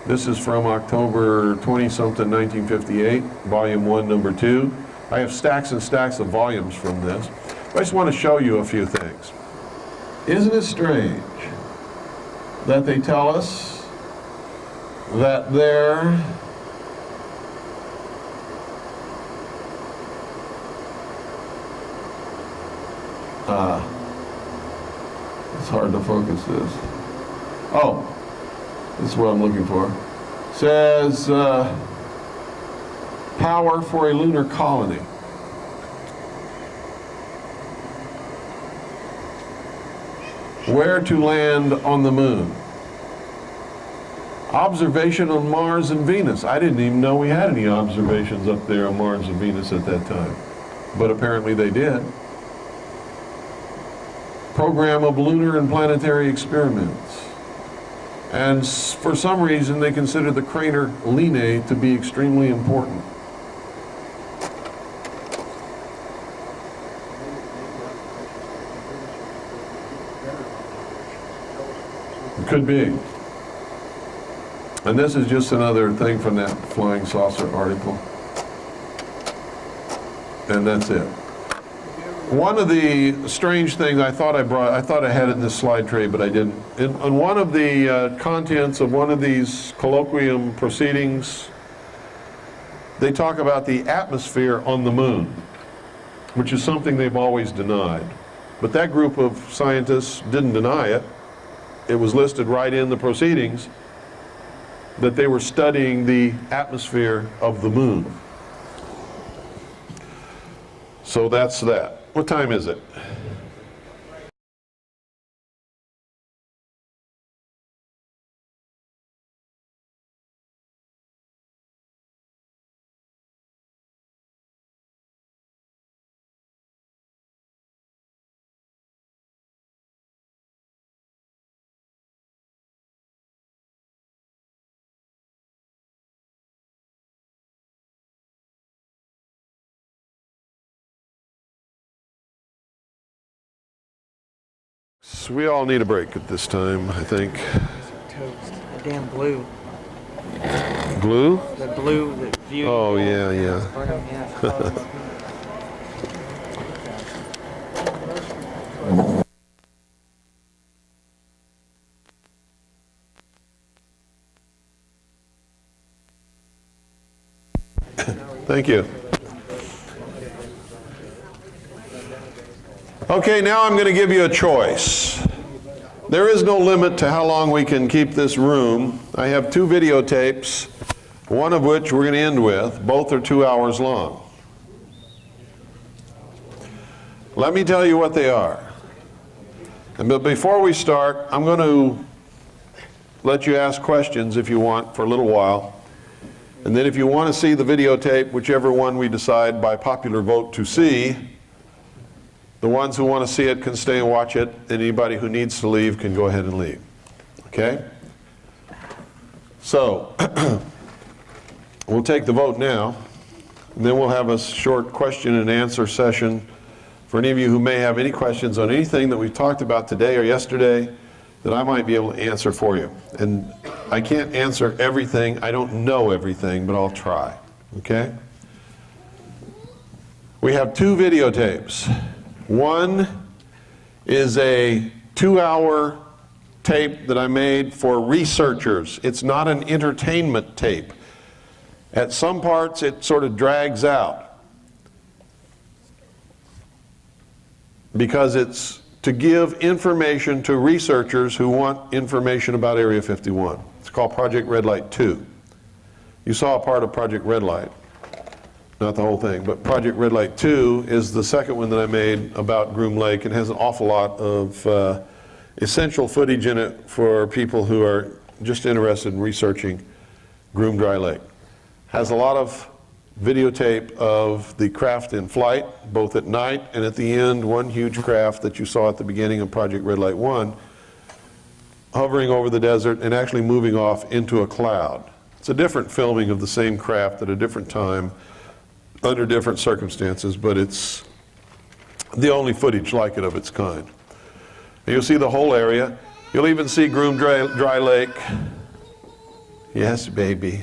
this is from October 20-something, 1958, Volume 1, Number 2. I have stacks and stacks of volumes from this. I just want to show you a few things. Isn't it strange that they tell us that they're it's hard to focus this. Oh, this is what I'm looking for. Says power for a lunar colony. Where to land on the moon. Observation on Mars and Venus. I didn't even know we had any observations up there on Mars and Venus at that time. But apparently they did. Program of lunar and planetary experiments. And for some reason they consider the crater Linnae to be extremely important. It could be. And this is just another thing from that flying saucer article. And that's it. One of the strange things I thought I had it in this slide tray, but I didn't. On one of the contents of one of these colloquium proceedings, they talk about the atmosphere on the moon. which is something they've always denied. But that group of scientists didn't deny it. It was listed right in the proceedings that they were studying the atmosphere of the moon. So that's that. What time is it? So we all need a break at this time, I think. Toast. The damn blue. Glue? The blue, the view. Oh, yeah, yeah. Yeah. Thank you. Okay, now I'm going to give you a choice. There is no limit to how long we can keep this room. I have 2 videotapes, one of which we're going to end with. Both are 2 hours long. Let me tell you what they are. But before we start, I'm going to let you ask questions if you want for a little while. And then if you want to see the videotape, whichever one we decide by popular vote to see, the ones who want to see it can stay and watch it. Anybody who needs to leave can go ahead and leave. Okay? So, we'll take the vote now, and then we'll have a short question and answer session for any of you who may have any questions on anything that we've talked about today or yesterday that I might be able to answer for you. And I can't answer everything. I don't know everything, but I'll try. Okay? We have 2 videotapes. One is a 2-hour tape that I made for researchers. It's not an entertainment tape. At some parts it sort of drags out because it's to give information to researchers who want information about Area 51. It's called Project Red Light 2. You saw a part of Project Red Light. Not the whole thing, but Project Red Light 2 is the second one that I made about Groom Lake and has an awful lot of essential footage in it for people who are just interested in researching Groom Dry Lake. Has a lot of videotape of the craft in flight, both at night and at the end, one huge craft that you saw at the beginning of Project Red Light 1, hovering over the desert and actually moving off into a cloud. It's a different filming of the same craft at a different time, under different circumstances, but it's the only footage like it of its kind. And you'll see the whole area. You'll even see Groom Dry Lake. Yes, baby.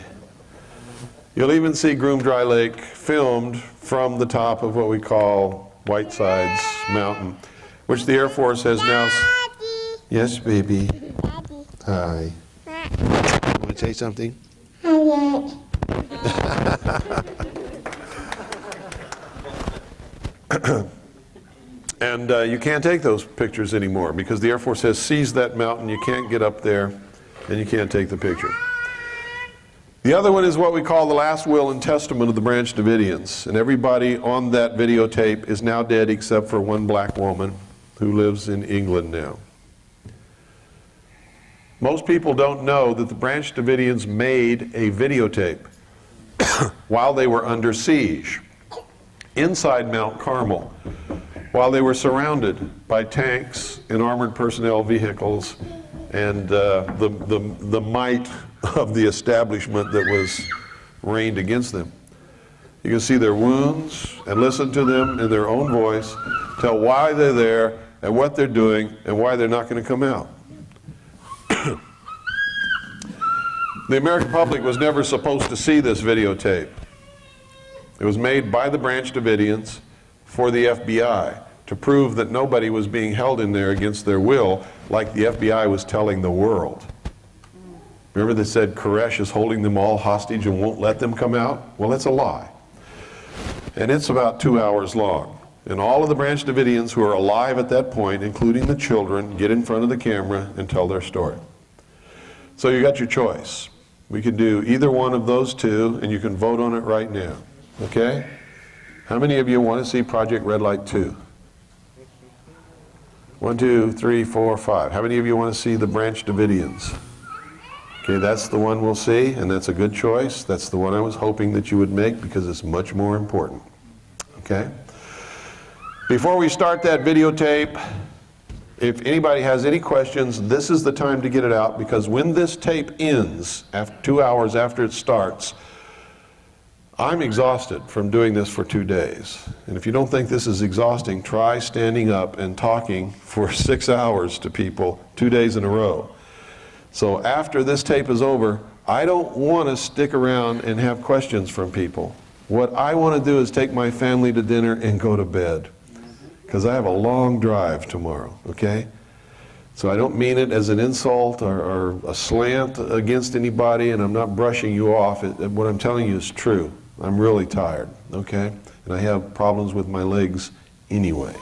You'll even see Groom Dry Lake filmed from the top of what we call Whitesides Mountain, which the Air Force has now... Daddy. Yes, baby. Daddy. Hi. Daddy. Want to say something? Hello. And you can't take those pictures anymore because the Air Force has seized that mountain. You can't get up there and you can't take the picture. The other one is what we call the last will and testament of the Branch Davidians. And everybody on that videotape is now dead except for one black woman who lives in England now. Most people don't know that the Branch Davidians made a videotape while they were under siege inside Mount Carmel, while they were surrounded by tanks and armored personnel vehicles and the might of the establishment that was rained against them. You can see their wounds and listen to them in their own voice, tell why they're there and what they're doing and why they're not going to come out. The American public was never supposed to see this videotape. It was made by the Branch Davidians for the FBI to prove that nobody was being held in there against their will, like the FBI was telling the world. Remember they said Koresh is holding them all hostage and won't let them come out? Well, that's a lie. And it's about 2 hours long. And all of the Branch Davidians who are alive at that point, including the children, get in front of the camera and tell their story. So you got your choice. We can do either one of those two, and you can vote on it right now. Okay? How many of you want to see Project Red Light 2? 1, 2, 3, 4, 5. How many of you want to see the Branch Davidians? Okay, that's the one we'll see, and that's a good choice. That's the one I was hoping that you would make because it's much more important. Okay? Before we start that videotape, if anybody has any questions, this is the time to get it out, because when this tape ends, after 2 hours after it starts, I'm exhausted from doing this for 2 days. And if you don't think this is exhausting, try standing up and talking for 6 hours to people 2 days in a row. So after this tape is over, I don't want to stick around and have questions from people. What I want to do is take my family to dinner and go to bed, because I have a long drive tomorrow, okay? So I don't mean it as an insult or a slant against anybody, and I'm not brushing you off. What I'm telling you is true. I'm really tired, okay? And I have problems with my legs anyway.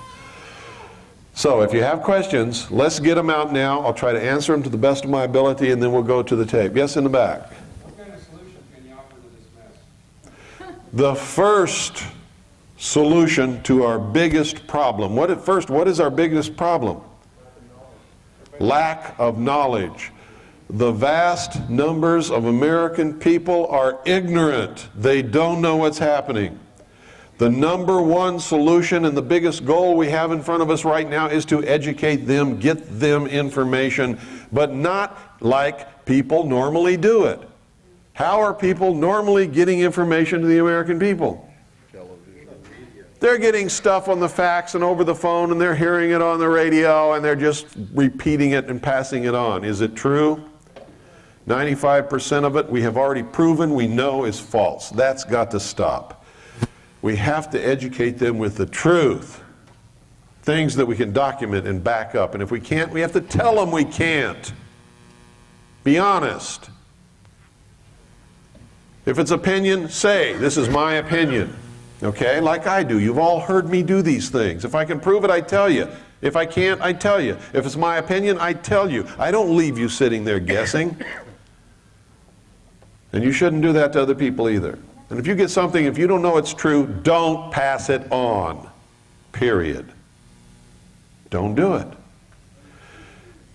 So if you have questions, let's get them out now. I'll try to answer them to the best of my ability, and then we'll go to the tape. Yes, in the back. What kind of solution can you offer to this mess? The first solution to our biggest problem. What is our biggest problem? Lack of knowledge. The vast numbers of American people are ignorant. They don't know what's happening. The number one solution and the biggest goal we have in front of us right now is to educate them, get them information, but not like people normally do it. How are people normally getting information to the American people? They're getting stuff on the fax and over the phone, and they're hearing it on the radio, and they're just repeating it and passing it on. Is it true? 95% of it we have already proven we know is false. That's got to stop. We have to educate them with the truth. Things that we can document and back up. And if we can't, we have to tell them we can't. Be honest. If it's opinion, say, this is my opinion. Okay, like I do. You've all heard me do these things. If I can prove it, I tell you. If I can't, I tell you. If it's my opinion, I tell you. I don't leave you sitting there guessing. And you shouldn't do that to other people either. And if you get something, if you don't know it's true, don't pass it on. Period. Don't do it.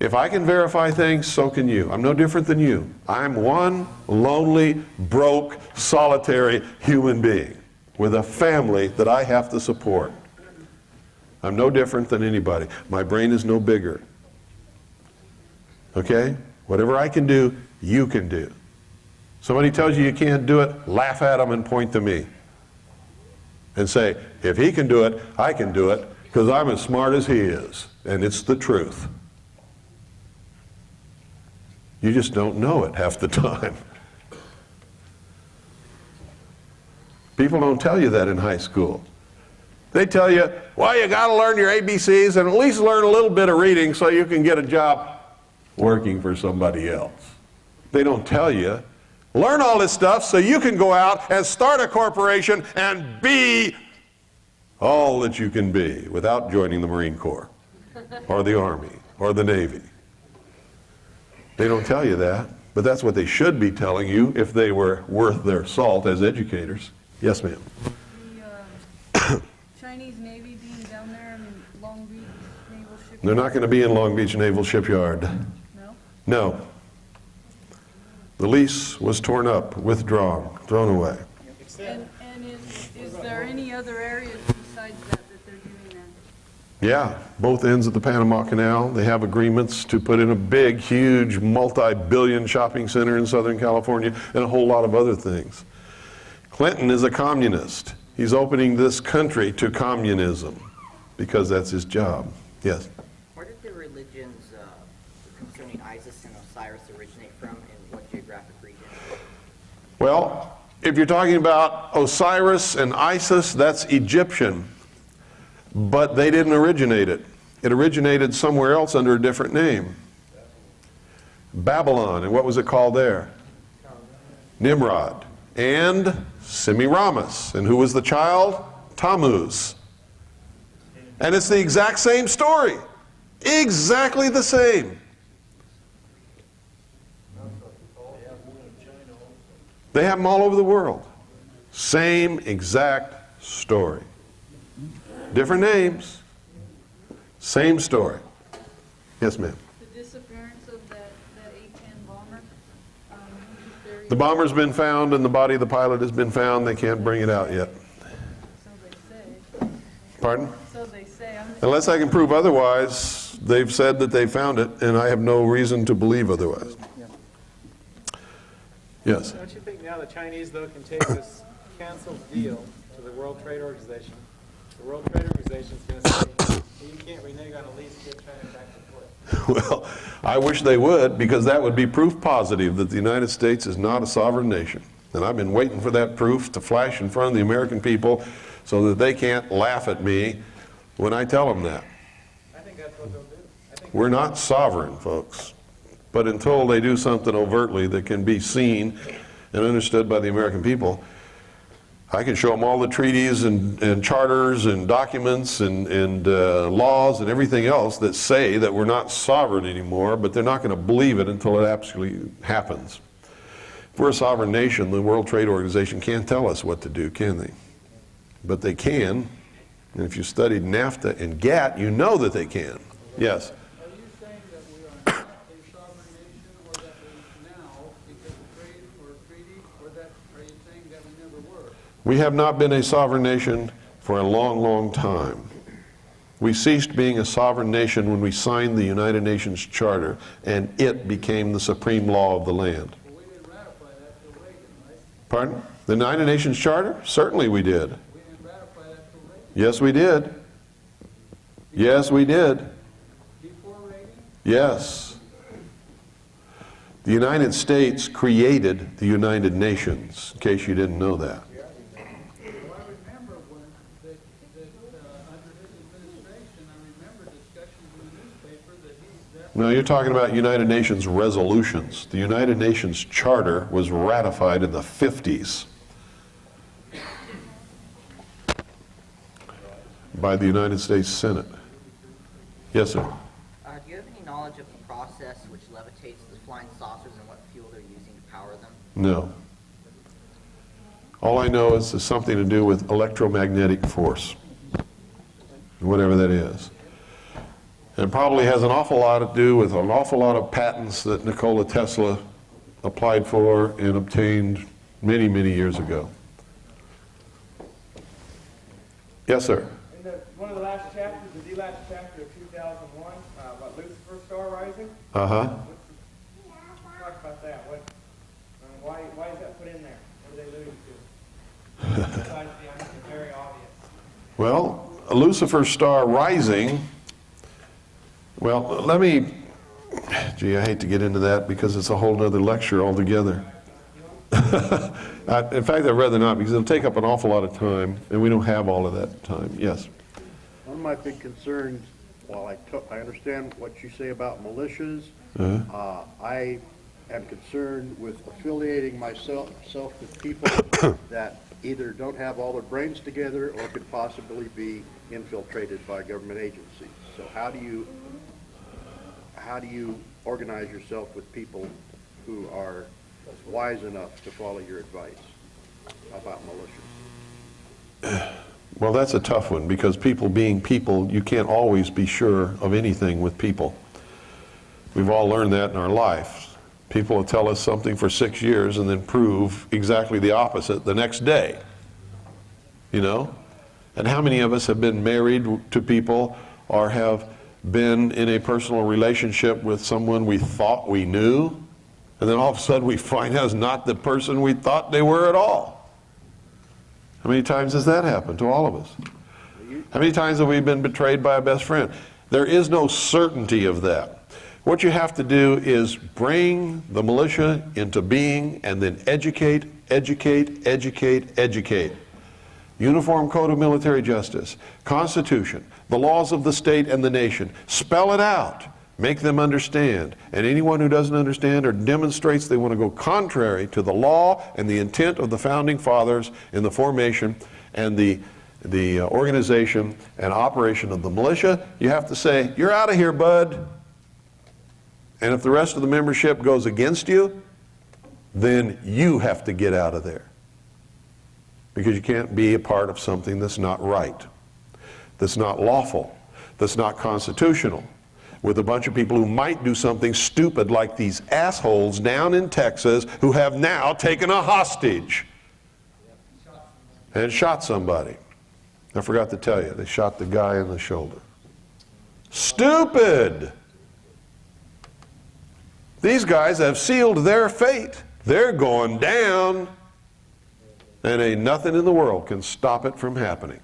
If I can verify things, so can you. I'm no different than you. I'm one lonely, broke, solitary human being with a family that I have to support. I'm no different than anybody. My brain is no bigger. Okay? Whatever I can do, you can do. Somebody tells you you can't do it, laugh at them and point to me. And say, if he can do it, I can do it, because I'm as smart as he is. And it's the truth. You just don't know it half the time. People don't tell you that in high school. They tell you, well, you got to learn your ABCs and at least learn a little bit of reading so you can get a job working for somebody else. They don't tell you, learn all this stuff so you can go out and start a corporation and be all that you can be without joining the Marine Corps or the Army or the Navy. They don't tell you that, but that's what they should be telling you if they were worth their salt as educators. Yes, ma'am. The Chinese Navy being down there in Long Beach Naval Shipyard? They're not going to be in Long Beach Naval Shipyard. No? No. The lease was torn up, withdrawn, thrown away. And is there any other areas besides that they're doing that? Yeah, both ends of the Panama Canal. They have agreements to put in a big, huge, multi-billion shopping center in Southern California and a whole lot of other things. Clinton is a communist. He's opening this country to communism because that's his job. Yes? Where did the religions concerning ISIS and Osiris originate from, and what geographic region? Well, if you're talking about Osiris and Isis, that's Egyptian. But they didn't originate it. It originated somewhere else under a different name. Babylon. And what was it called there? Nimrod. And Semiramis. And who was the child? Tammuz. And it's the exact same story. Exactly the same. They have them all over the world. Same exact story. Different names. Same story. Yes, ma'am. The disappearance of that A-10 bomber, who's The bomber's been found and the body of the pilot has been found. They can't bring it out yet. so they say. Pardon? So they say. Unless I can prove otherwise, they've said that they found it, and I have no reason to believe otherwise. Yes? Don't you think now the Chinese, though, can take this canceled deal to the World Trade Organization? The World Trade Organization is going to say, you can't renege on a lease to get China back to court. Well, I wish they would, because that would be proof positive that the United States is not a sovereign nation. And I've been waiting for that proof to flash in front of the American people so that they can't laugh at me when I tell them that. I think that's what they'll do. We're not sovereign, folks. But until they do something overtly that can be seen and understood by the American people, I can show them all the treaties and charters and documents and laws and everything else that say that we're not sovereign anymore, but they're not going to believe it until it actually happens. If we're a sovereign nation, the World Trade Organization can't tell us what to do, can they? But they can, and if you studied NAFTA and GATT, you know that they can. Yes? Are you saying that we are not a sovereign nation, or that we now, because of trade or treaty, or that, are you saying that we never were? We have not been a sovereign nation for a long, long time. We ceased being a sovereign nation when we signed the United Nations Charter, and it became the supreme law of the land. Well, we didn't ratify that till Reagan, right? Pardon? The United Nations Charter? Certainly we did. We didn't ratify that till Reagan. Yes, we did. Yes, we did. Before Reagan? Yes. The United States created the United Nations, in case you didn't know that. Well, I remember when under his administration, I remember discussions in the newspaper that he's No, you're talking about United Nations resolutions. The United Nations Charter was ratified in the 50s by the United States Senate. Yes, sir. Do you have any knowledge of the process which levitates the flying saucers and what fuel they're using to power them? No. All I know is it's something to do with electromagnetic force, whatever that is. And probably has an awful lot to do with an awful lot of patents that Nikola Tesla applied for and obtained many, many years ago. Yes, sir. In one of the last chapters, the last chapter of 2001, about Lucifer's star rising. Uh-huh. Talk about that. Why is that put in there? What are they alluding to? Besides the very obvious. Well, Lucifer's star rising, well, let me, gee, I hate to get into that because it's a whole other lecture altogether. In fact, I'd rather not, because it'll take up an awful lot of time, and we don't have all of that time. Yes? One of my big concerns, while I understand what you say about militias, I am concerned with affiliating myself with people that either don't have all their brains together or could possibly be infiltrated by government agencies. So how do you organize yourself with people who are wise enough to follow your advice about militias? Well, that's a tough one, because people being people, you can't always be sure of anything with people. We've all learned that in our life. People will tell us something for 6 years and then prove exactly the opposite the next day. You know? And how many of us have been married to people or have been in a personal relationship with someone we thought we knew, and then all of a sudden we find out it's not the person we thought they were at all? How many times has that happened to all of us? How many times have we been betrayed by a best friend? There is no certainty of that. What you have to do is bring the militia into being and then educate, educate, educate, educate. Uniform Code of Military Justice, Constitution, the laws of the state and the nation. Spell it out. Make them understand. And anyone who doesn't understand or demonstrates they want to go contrary to the law and the intent of the Founding Fathers in the formation and the the organization and operation of the militia, you have to say, you're out of here, bud. And if the rest of the membership goes against you, then you have to get out of there. Because you can't be a part of something that's not right, that's not lawful, that's not constitutional, with a bunch of people who might do something stupid like these assholes down in Texas who have now taken a hostage and shot somebody. I forgot to tell you, they shot the guy in the shoulder. Stupid! These guys have sealed their fate. They're going down. And ain't nothing in the world can stop it from happening.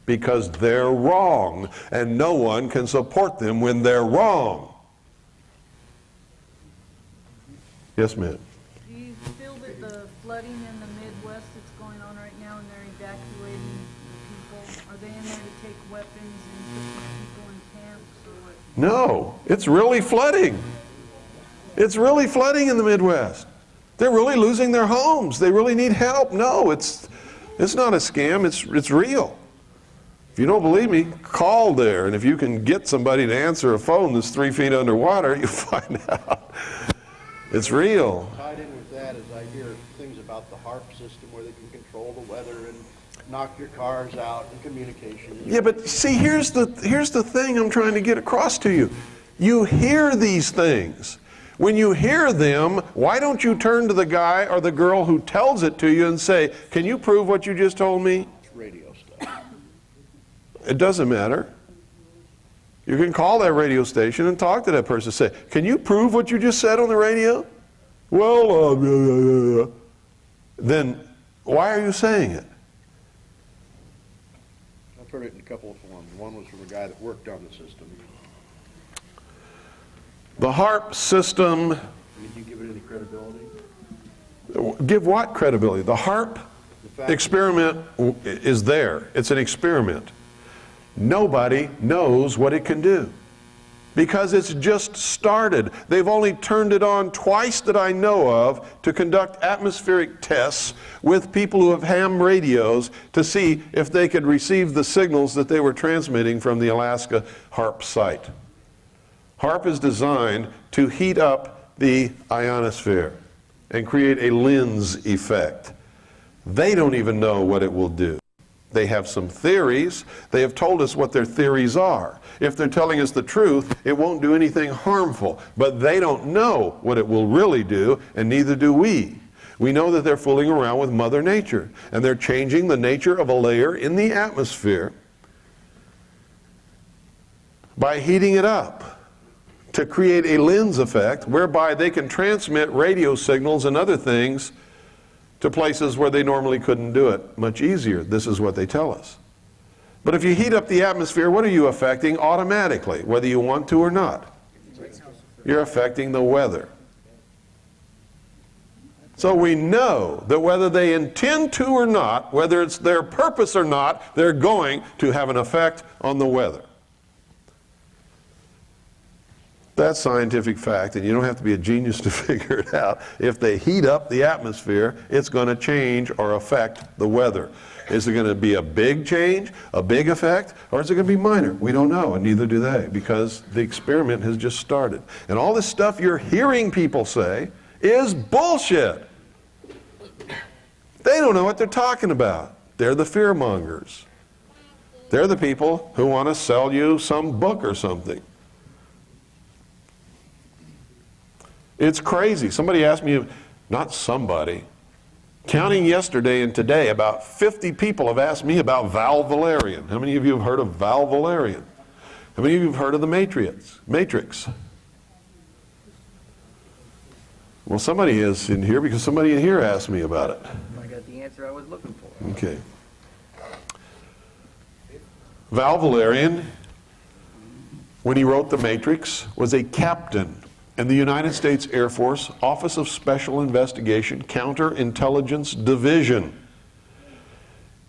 Because they're wrong. And no one can support them when they're wrong. Yes, ma'am. Do you feel that the flooding in the Midwest that's going on right now, and they're evacuating the people, are they in there to take weapons and put the people in camps, or what? No, it's really flooding. It's really flooding in the Midwest. They're really losing their homes. They really need help. No, it's not a scam. It's real. If you don't believe me, call there. And if you can get somebody to answer a phone that's 3 feet underwater, you'll find out. It's real. Tied in with that is I hear things about the HARP system where they can control the weather and knock your cars out and communication. Yeah, but see, here's the thing I'm trying to get across to you. You hear these things. When you hear them, why don't you turn to the guy or the girl who tells it to you and say, can you prove what you just told me? It's radio stuff. It doesn't matter. You can call that radio station and talk to that person. Say, can you prove what you just said on the radio? Well, then why are you saying it? I've heard it in a couple of forms. One was from a guy that worked on the system. The HARP system. Did you give it any credibility? Give what credibility? The HARP experiment is there. It's an experiment. Nobody knows what it can do because it's just started. They've only turned it on twice that I know of to conduct atmospheric tests with people who have ham radios to see if they could receive the signals that they were transmitting from the Alaska HARP site. HARP is designed to heat up the ionosphere and create a lens effect. They don't even know what it will do. They have some theories. They have told us what their theories are. If they're telling us the truth, it won't do anything harmful. But they don't know what it will really do, and neither do we. We know that they're fooling around with Mother Nature, and they're changing the nature of a layer in the atmosphere by heating it up to create a lens effect whereby they can transmit radio signals and other things to places where they normally couldn't do it much easier. This is what they tell us. But if you heat up the atmosphere, what are you affecting automatically, whether you want to or not? You're affecting the weather. So we know that whether they intend to or not, whether it's their purpose or not, they're going to have an effect on the weather. That's scientific fact, and you don't have to be a genius to figure it out. If they heat up the atmosphere, it's going to change or affect the weather. Is it going to be a big change, a big effect, or is it going to be minor? We don't know, and neither do they, because the experiment has just started. And all this stuff you're hearing people say is bullshit. They don't know what they're talking about. They're the fear mongers. They're the people who want to sell you some book or something. It's crazy. Somebody asked me, not somebody, counting yesterday and today, about 50 people have asked me about Val Valerian. How many of you have heard of Val Valerian? How many of you have heard of the Matrix? Well, somebody is in here because somebody in here asked me about it. I got the answer I was looking for. Okay. Val Valerian, when he wrote The Matrix, was a captain in the United States Air Force Office of Special Investigation Counterintelligence Division.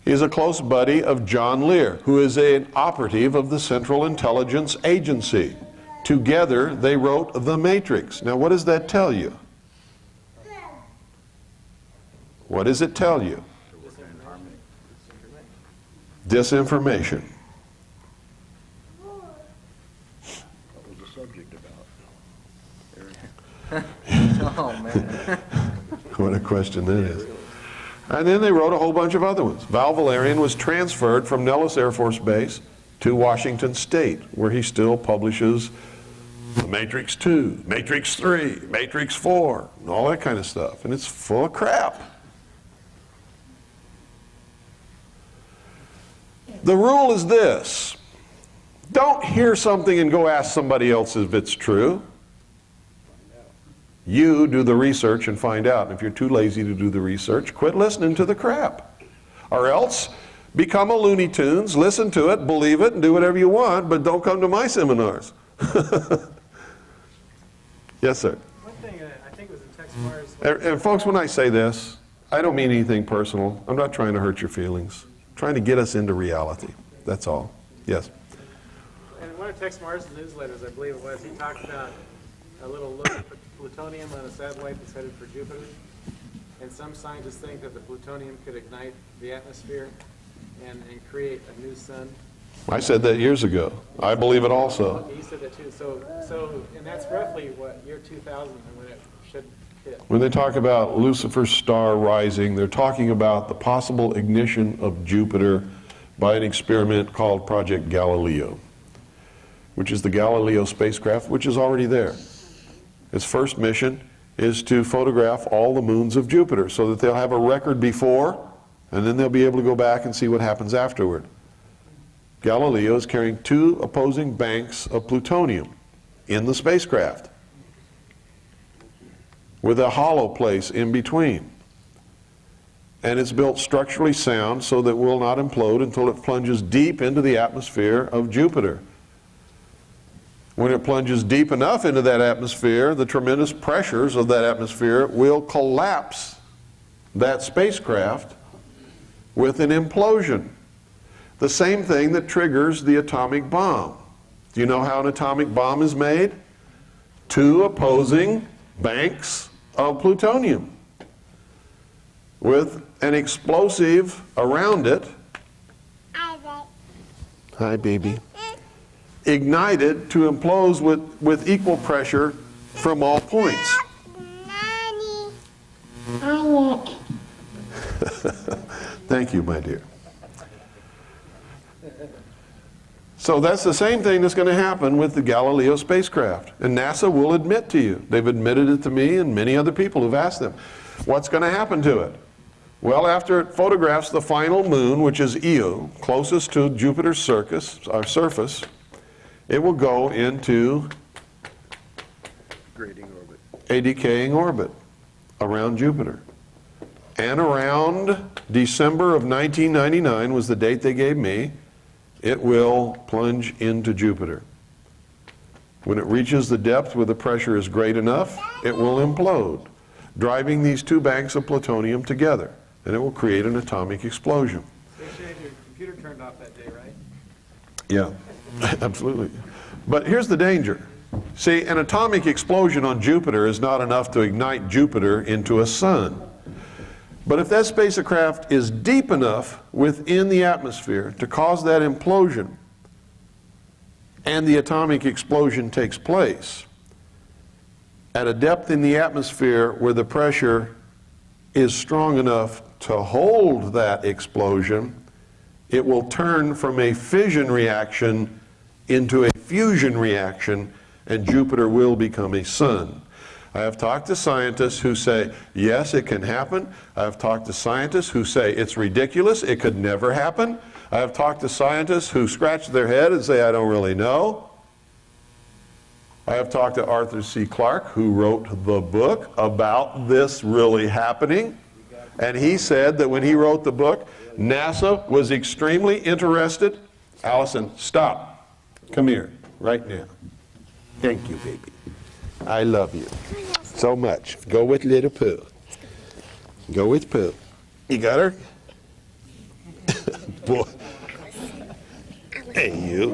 He is a close buddy of John Lear, who is an operative of the Central Intelligence Agency. Together, they wrote The Matrix. Now, what does that tell you? What does it tell you? Disinformation. What was the subject about? Oh, man. What a question that is. And then they wrote a whole bunch of other ones. Val Valerian was transferred from Nellis Air Force Base to Washington State, where he still publishes the Matrix 2, Matrix 3, Matrix 4, and all that kind of stuff. And it's full of crap. The rule is this: don't hear something and go ask somebody else if it's true. You do the research and find out. And if you're too lazy to do the research, quit listening to the crap. Or else become a Looney Tunes, listen to it, believe it, and do whatever you want, but don't come to my seminars. Yes, sir. One thing, I think it was in Tex Mars. And folks, when I say this, I don't mean anything personal. I'm not trying to hurt your feelings. I'm trying to get us into reality. That's all. Yes. And one of Tex Mars' newsletters, I believe it was, he talked about a little look at plutonium on a satellite that's headed for Jupiter. And some scientists think that the plutonium could ignite the atmosphere and create a new sun. I said that years ago. I believe it also. He said that too. So, and that's roughly what, year 2000 when it should hit. When they talk about Lucifer's star rising, they're talking about the possible ignition of Jupiter by an experiment called Project Galileo, which is the Galileo spacecraft, which is already there. Its first mission is to photograph all the moons of Jupiter so that they'll have a record before, and then they'll be able to go back and see what happens afterward. Galileo is carrying 2 opposing banks of plutonium in the spacecraft with a hollow place in between. And it's built structurally sound so that it will not implode until it plunges deep into the atmosphere of Jupiter. When it plunges deep enough into that atmosphere, the tremendous pressures of that atmosphere will collapse that spacecraft with an implosion. The same thing that triggers the atomic bomb. Do you know how an atomic bomb is made? 2 opposing banks of plutonium with an explosive around it. Hi, baby. Ignited to implode with equal pressure from all points. Thank you, my dear. So that's the same thing that's going to happen with the Galileo spacecraft. And NASA will admit to you. They've admitted it to me and many other people who've asked them. What's going to happen to it? Well, after it photographs the final moon, which is Io, closest to Jupiter's surface, it will go into a decaying orbit around Jupiter. And around December of 1999 was the date they gave me, it will plunge into Jupiter. When it reaches the depth where the pressure is great enough, it will implode, driving these 2 banks of plutonium together, and it will create an atomic explosion. They should have your computer turned off that day, right? Yeah, absolutely. But here's the danger. See, an atomic explosion on Jupiter is not enough to ignite Jupiter into a sun. But if that spacecraft is deep enough within the atmosphere to cause that implosion, and the atomic explosion takes place at a depth in the atmosphere where the pressure is strong enough to hold that explosion, it will turn from a fission reaction into a fusion reaction, and Jupiter will become a sun. I have talked to scientists who say, yes, it can happen. I have talked to scientists who say it's ridiculous, it could never happen. I have talked to scientists who scratch their head and say, I don't really know. I have talked to Arthur C. Clarke, who wrote the book about this really happening. And he said that when he wrote the book, NASA was extremely interested. Allison, stop. Come here, right now. Thank you, baby. I love you so much. Go with little Pooh. Go with Pooh. You got her? Boy. Hey, you.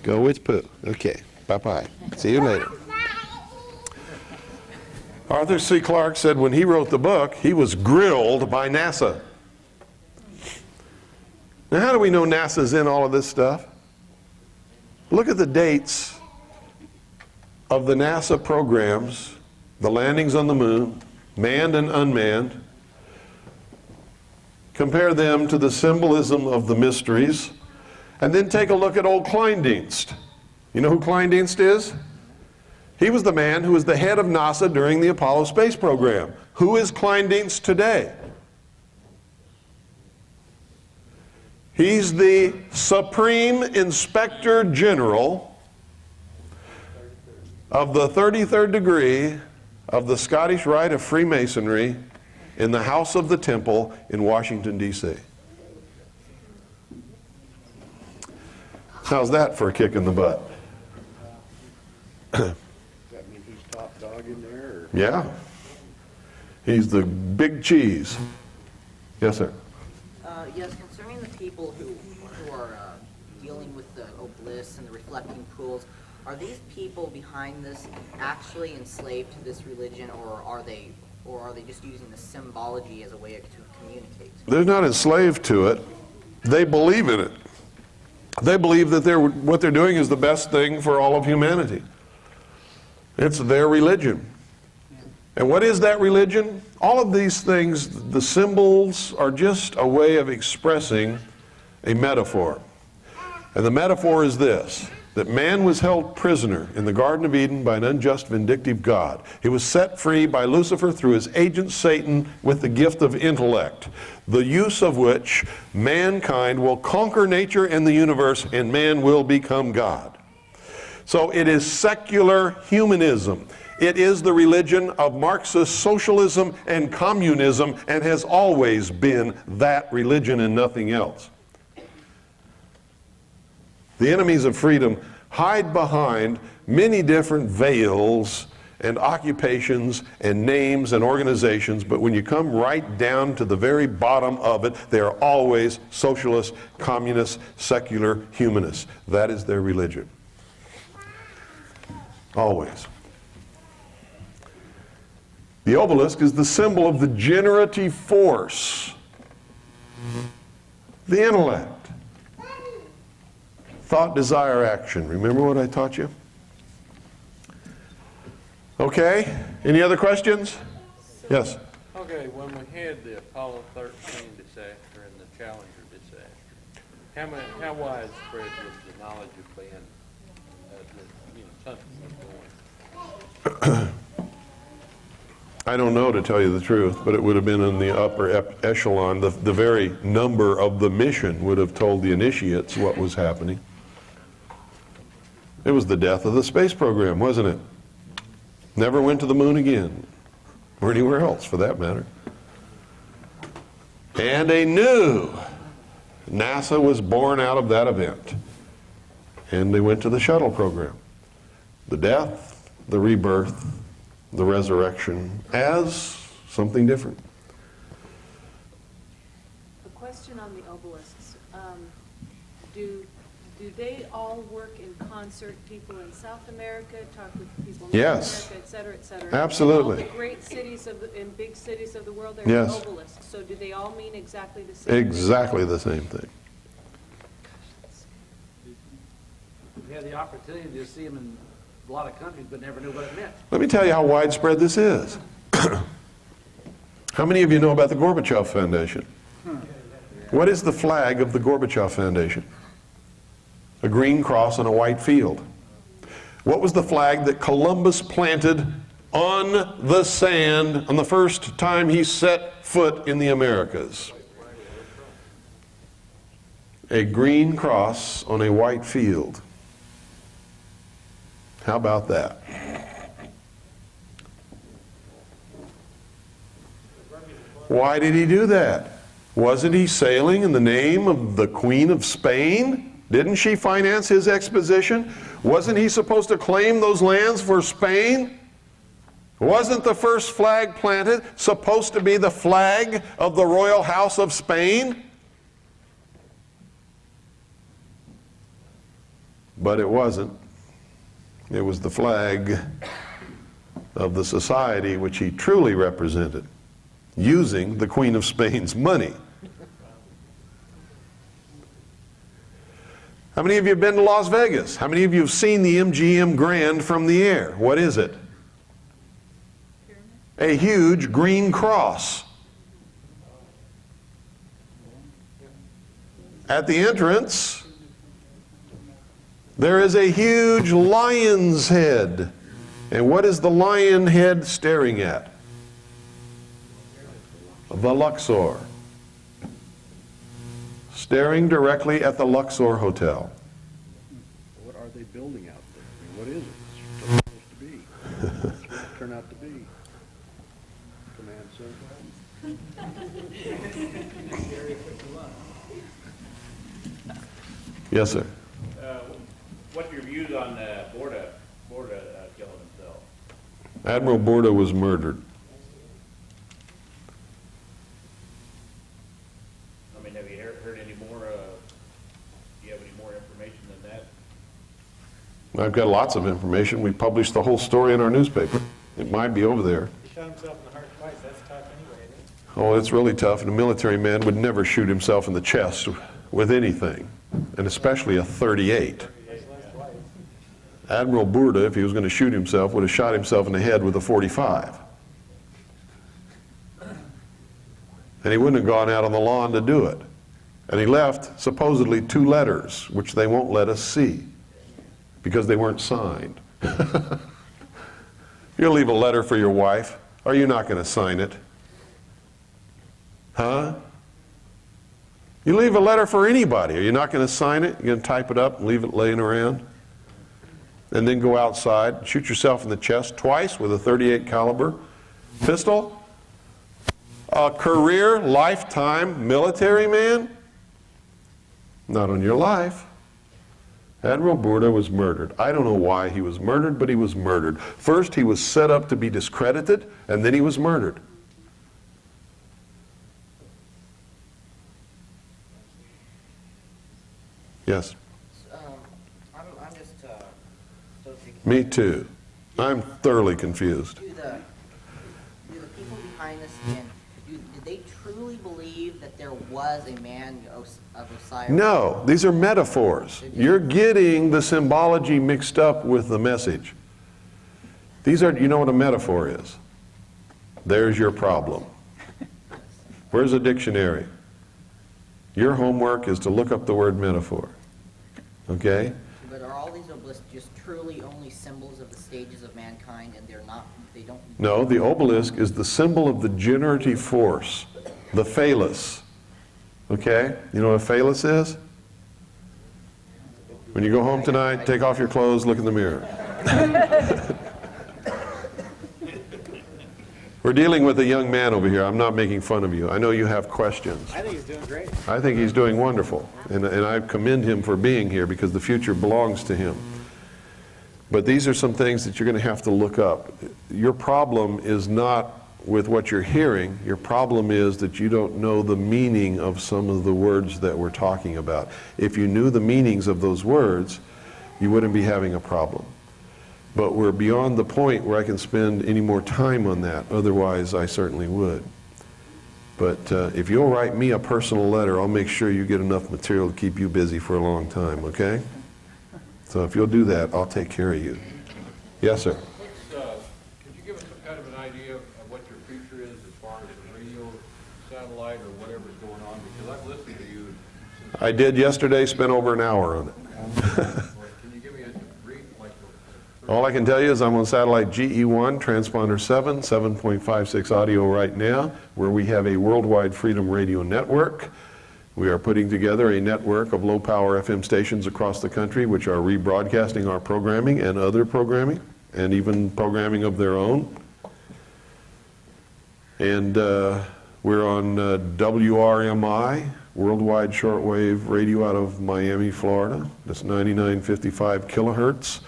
Go with Pooh. Okay. Bye-bye. See you later. Arthur C. Clarke said when he wrote the book, he was grilled by NASA. Now, how do we know NASA's in all of this stuff? Look at the dates of the NASA programs, the landings on the moon, manned and unmanned. Compare them to the symbolism of the mysteries, and then take a look at old Kleindienst. You know who Kleindienst is? He was the man who was the head of NASA during the Apollo space program. Who is Kleindienst today? He's the Supreme Inspector General of the 33rd degree of the Scottish Rite of Freemasonry in the House of the Temple in Washington, D.C. How's that for a kick in the butt? Does that mean he's top dog in there? Or? Yeah. He's the big cheese. Yes, sir. Yes, concerning the people who are dealing with the obelisks and the reflecting pools, are these people behind this actually enslaved to this religion, or are they just using the symbology as a way to communicate? They're not enslaved to it. They believe in it. They believe that what they're doing is the best thing for all of humanity. It's their religion. And what is that religion? All of these things, the symbols are just a way of expressing a metaphor. And the metaphor is this, that man was held prisoner in the Garden of Eden by an unjust, vindictive God. He was set free by Lucifer through his agent Satan with the gift of intellect, the use of which mankind will conquer nature and the universe, and man will become God. So it is secular humanism. It is the religion of Marxist socialism and communism, and has always been that religion and nothing else. The enemies of freedom hide behind many different veils and occupations and names and organizations, but when you come right down to the very bottom of it, they are always socialist, communist, secular humanists. That is their religion. Always. The obelisk is the symbol of the generative force, the intellect, thought, desire, action. Remember what I taught you? Okay, any other questions? Yes? Okay, when we had the Apollo 13 disaster and the Challenger disaster, how widespread was the knowledge of Ben that something was going? I don't know, to tell you the truth, but it would have been in the upper echelon. The very number of the mission would have told the initiates what was happening. It was the death of the space program, wasn't it? Never went to the moon again, or anywhere else for that matter. And a new NASA was born out of that event. And they went to the shuttle program. The death, the rebirth, the resurrection as something different. A question on the obelisks. Do they all work in concert? People in South America talk with people in Yes. North America, et cetera, et cetera. Absolutely. In all the great cities in big cities of the world, there Yes. are obelisks. So do they all mean exactly the same? Exactly the same thing. We had the opportunity to see them in a lot of countries, but never knew what it meant. Let me tell you how widespread this is. How many of you know about the Gorbachev Foundation? What is the flag of the Gorbachev Foundation? A green cross on a white field. What was the flag that Columbus planted on the sand on the first time he set foot in the Americas? A green cross on a white field. How about that? Why did he do that? Wasn't he sailing in the name of the Queen of Spain? Didn't she finance his exposition? Wasn't he supposed to claim those lands for Spain? Wasn't the first flag planted supposed to be the flag of the royal house of Spain? But it wasn't. It was the flag of the society which he truly represented, using the Queen of Spain's money. How many of you have been to Las Vegas? How many of you have seen the MGM Grand from the air? What is it? A huge green cross. At the entrance, there is a huge lion's head. And what is the lion head staring at? The Luxor. Staring directly at the Luxor Hotel. What are they building out there? I mean, what is it? It's supposed to be. What's it turn out to be? Command center? Yes, sir. What's your views on Borda killing himself? Admiral Borda was murdered. I mean, have you heard any more, do you have any more information than that? I've got lots of information. We published the whole story in our newspaper. It might be over there. He shot himself in the heart twice. That's tough anyway, isn't it? Oh, it's really tough. And a military man would never shoot himself in the chest with anything, and especially a .38. Admiral Borda, if he was going to shoot himself, would have shot himself in the head with a .45. And he wouldn't have gone out on the lawn to do it. And he left supposedly 2 letters, which they won't let us see because they weren't signed. You'll leave a letter for your wife. Are you not going to sign it? Huh? You leave a letter for anybody. Are you not going to sign it? You're going to type it up and leave it laying around? And then go outside, shoot yourself in the chest twice with a .38 caliber pistol? A career, lifetime military man? Not on your life. Admiral Borda was murdered. I don't know why he was murdered, but he was murdered. First, he was set up to be discredited, and then he was murdered. Yes? I'm just so confused. Me too. I'm thoroughly confused. Do the people behind this, and did they truly believe that there was a man of Osiris? No, these are metaphors. You're getting the symbology mixed up with the message. These are, you know what a metaphor is? There's your problem. Where's a dictionary? Your homework is to look up the word metaphor. Okay? But are all these obelisks just truly only symbols of the stages of mankind, and they're not, they don't... No, the obelisk is the symbol of the generative force, the phallus. Okay? You know what a phallus is? When you go home tonight, take off your clothes, look in the mirror. We're dealing with a young man over here. I'm not making fun of you. I know you have questions. I think he's doing great. I think he's doing wonderful. And I commend him for being here because the future belongs to him. But these are some things that you're going to have to look up. Your problem is not with what you're hearing. Your problem is that you don't know the meaning of some of the words that we're talking about. If you knew the meanings of those words, you wouldn't be having a problem. But we're beyond the point where I can spend any more time on that. Otherwise, I certainly would. But if you'll write me a personal letter, I'll make sure you get enough material to keep you busy for a long time, okay? So if you'll do that, I'll take care of you. Yes, sir? Could you give us some kind of an idea of what your future is as far as the radio, satellite, or whatever's going on? Because I've listened to you. I did yesterday, spent over an hour on it. Can you give me a brief, like... All I can tell you is I'm on satellite GE1, transponder 7, 7.56 audio right now, where we have a worldwide freedom radio network. We are putting together a network of low-power FM stations across the country, which are rebroadcasting our programming and other programming, and even programming of their own. And we're on WRMI, Worldwide Shortwave Radio out of Miami, Florida. That's 9955 kilohertz.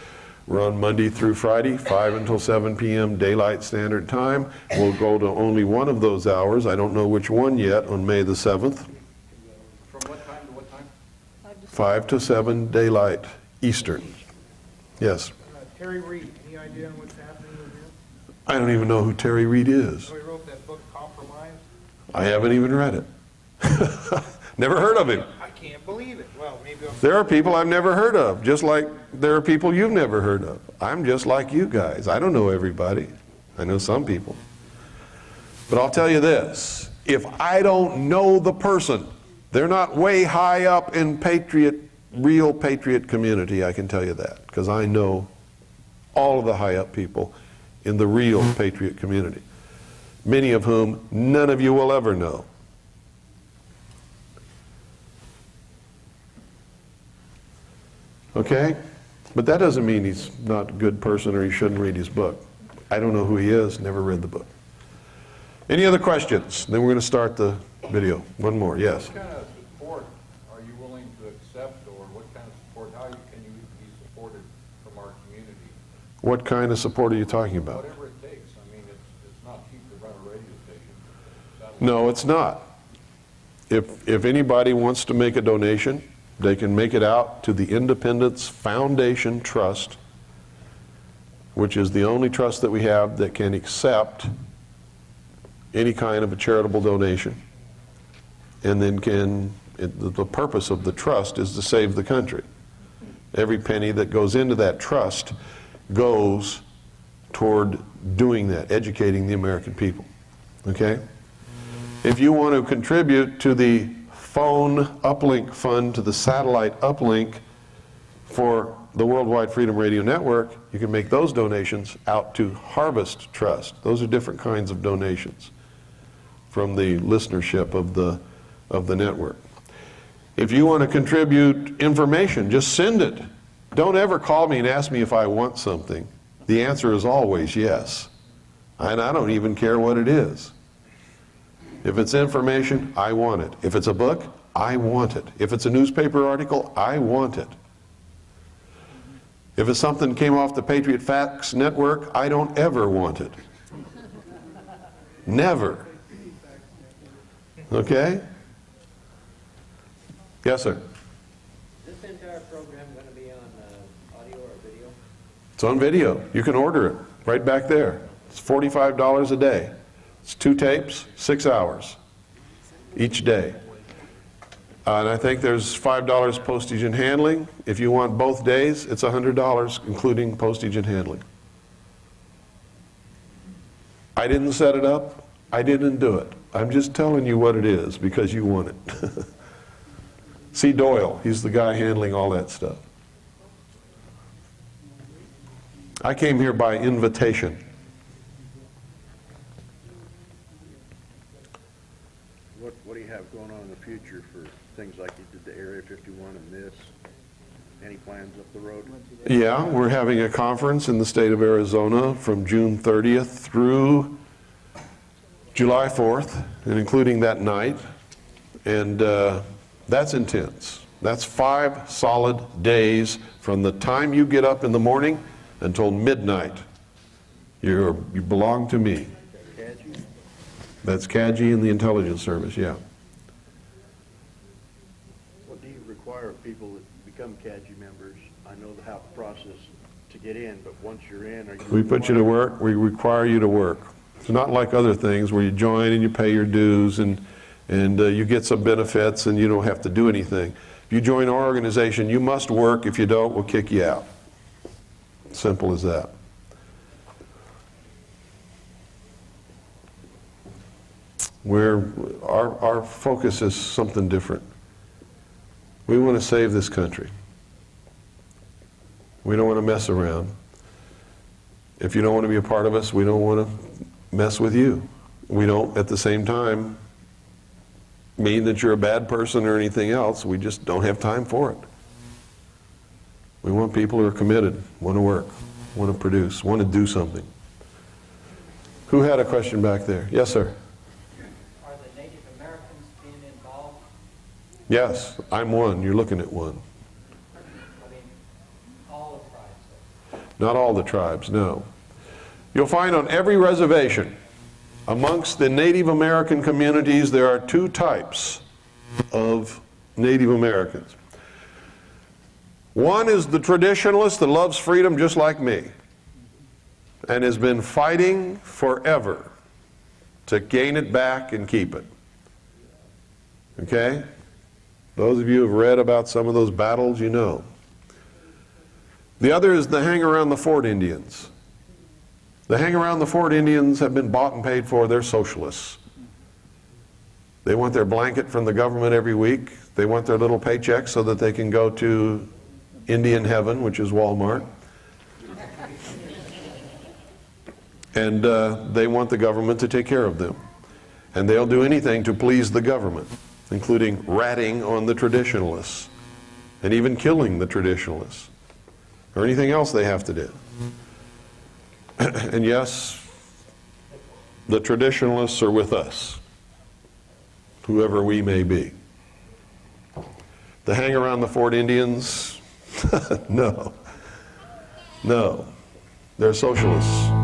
We're on Monday through Friday, 5 until 7 p.m. Daylight Standard Time. We'll go to only one of those hours. I don't know which one yet on May the 7th. From what time to what time? 5 to 7 Daylight Eastern. Yes. Terry Reid, any idea on what's happening with him? I don't even know who Terry Reid is. So he wrote that book, Compromise? I haven't even read it. Never heard of him. I can't believe it. Well, maybe I'm... There are people I've never heard of, just like there are people you've never heard of. I'm just like you guys. I don't know everybody. I know some people. But I'll tell you this, if I don't know the person, they're not way high up in real patriot community, I can tell you that, because I know all of the high up people in the real patriot community, many of whom none of you will ever know. Okay? But that doesn't mean he's not a good person or he shouldn't read his book. I don't know who he is, never read the book. Any other questions? Then we're going to start the video. One more, yes. What kind of support are you willing to accept, or what kind of support, how can you be supported from our community? What kind of support are you talking about? Whatever it takes. I mean, it's not cheap to run a radio station. No, it's not. If anybody wants to make a donation, they can make it out to the Independence Foundation Trust, which is the only trust that we have that can accept any kind of a charitable donation. And then the purpose of the trust is to save the country. Every penny that goes into that trust goes toward doing that, educating the American people. Okay? If you want to contribute to the phone uplink fund, to the satellite uplink for the Worldwide Freedom Radio Network, you can make those donations out to Harvest Trust. Those are different kinds of donations from the listenership of the network. If you want to contribute information, just send it. Don't ever call me and ask me if I want something. The answer is always yes. And I don't even care what it is. If it's information, I want it. If it's a book, I want it. If it's a newspaper article, I want it. If it's something that came off the Patriot Facts Network, I don't ever want it. Never. Okay? Yes, sir. Is this entire program going to be on audio or video? It's on video. You can order it right back there. It's $45 a day. It's 2 tapes, 6 hours each day. And I think there's $5 postage and handling. If you want both days, it's $100, including postage and handling. I didn't set it up. I didn't do it. I'm just telling you what it is because you want it. See Doyle, he's the guy handling all that stuff. I came here by invitation. What do you have going on in the future for things like you did the Area 51 and this? Any plans up the road? Yeah, we're having a conference in the state of Arizona from June 30th through July 4th, and including that night. And that's intense. That's 5 solid days from the time you get up in the morning until midnight. You belong to me. That's CAGI and the intelligence service, yeah. What do you require of people that become CAGI members? I know the process to get in, but once you're in, are you... We put you to work. We require you to work. It's not like other things where you join and you pay your dues and you get some benefits and you don't have to do anything. If you join our organization, you must work. If you don't, we'll kick you out. Simple as that. Our focus is something different. We want to save this country. We don't want to mess around. If you don't want to be a part of us, we don't want to mess with you. We don't, at the same time, mean that you're a bad person or anything else. We just don't have time for it. We want people who are committed, want to work, want to produce, want to do something. Who had a question back there? Yes, sir. Are the Native Americans being involved? Yes, I'm one. You're looking at one. I mean, all the tribes? Not all the tribes, no. You'll find on every reservation, amongst the Native American communities, there are 2 types of Native Americans. One is the traditionalist that loves freedom just like me and has been fighting forever to gain it back and keep it. Okay? Those of you who have read about some of those battles, you know. The other is the hang around the fort Indians. The hang around the fort Indians have been bought and paid for. They're socialists. They want their blanket from the government every week. They want their little paycheck so that they can go to Indian heaven, which is Walmart. And they want the government to take care of them. And they'll do anything to please the government, including ratting on the traditionalists and even killing the traditionalists or anything else they have to do. And yes, the traditionalists are with us, whoever we may be. The hang around the fort Indians, no. They're socialists.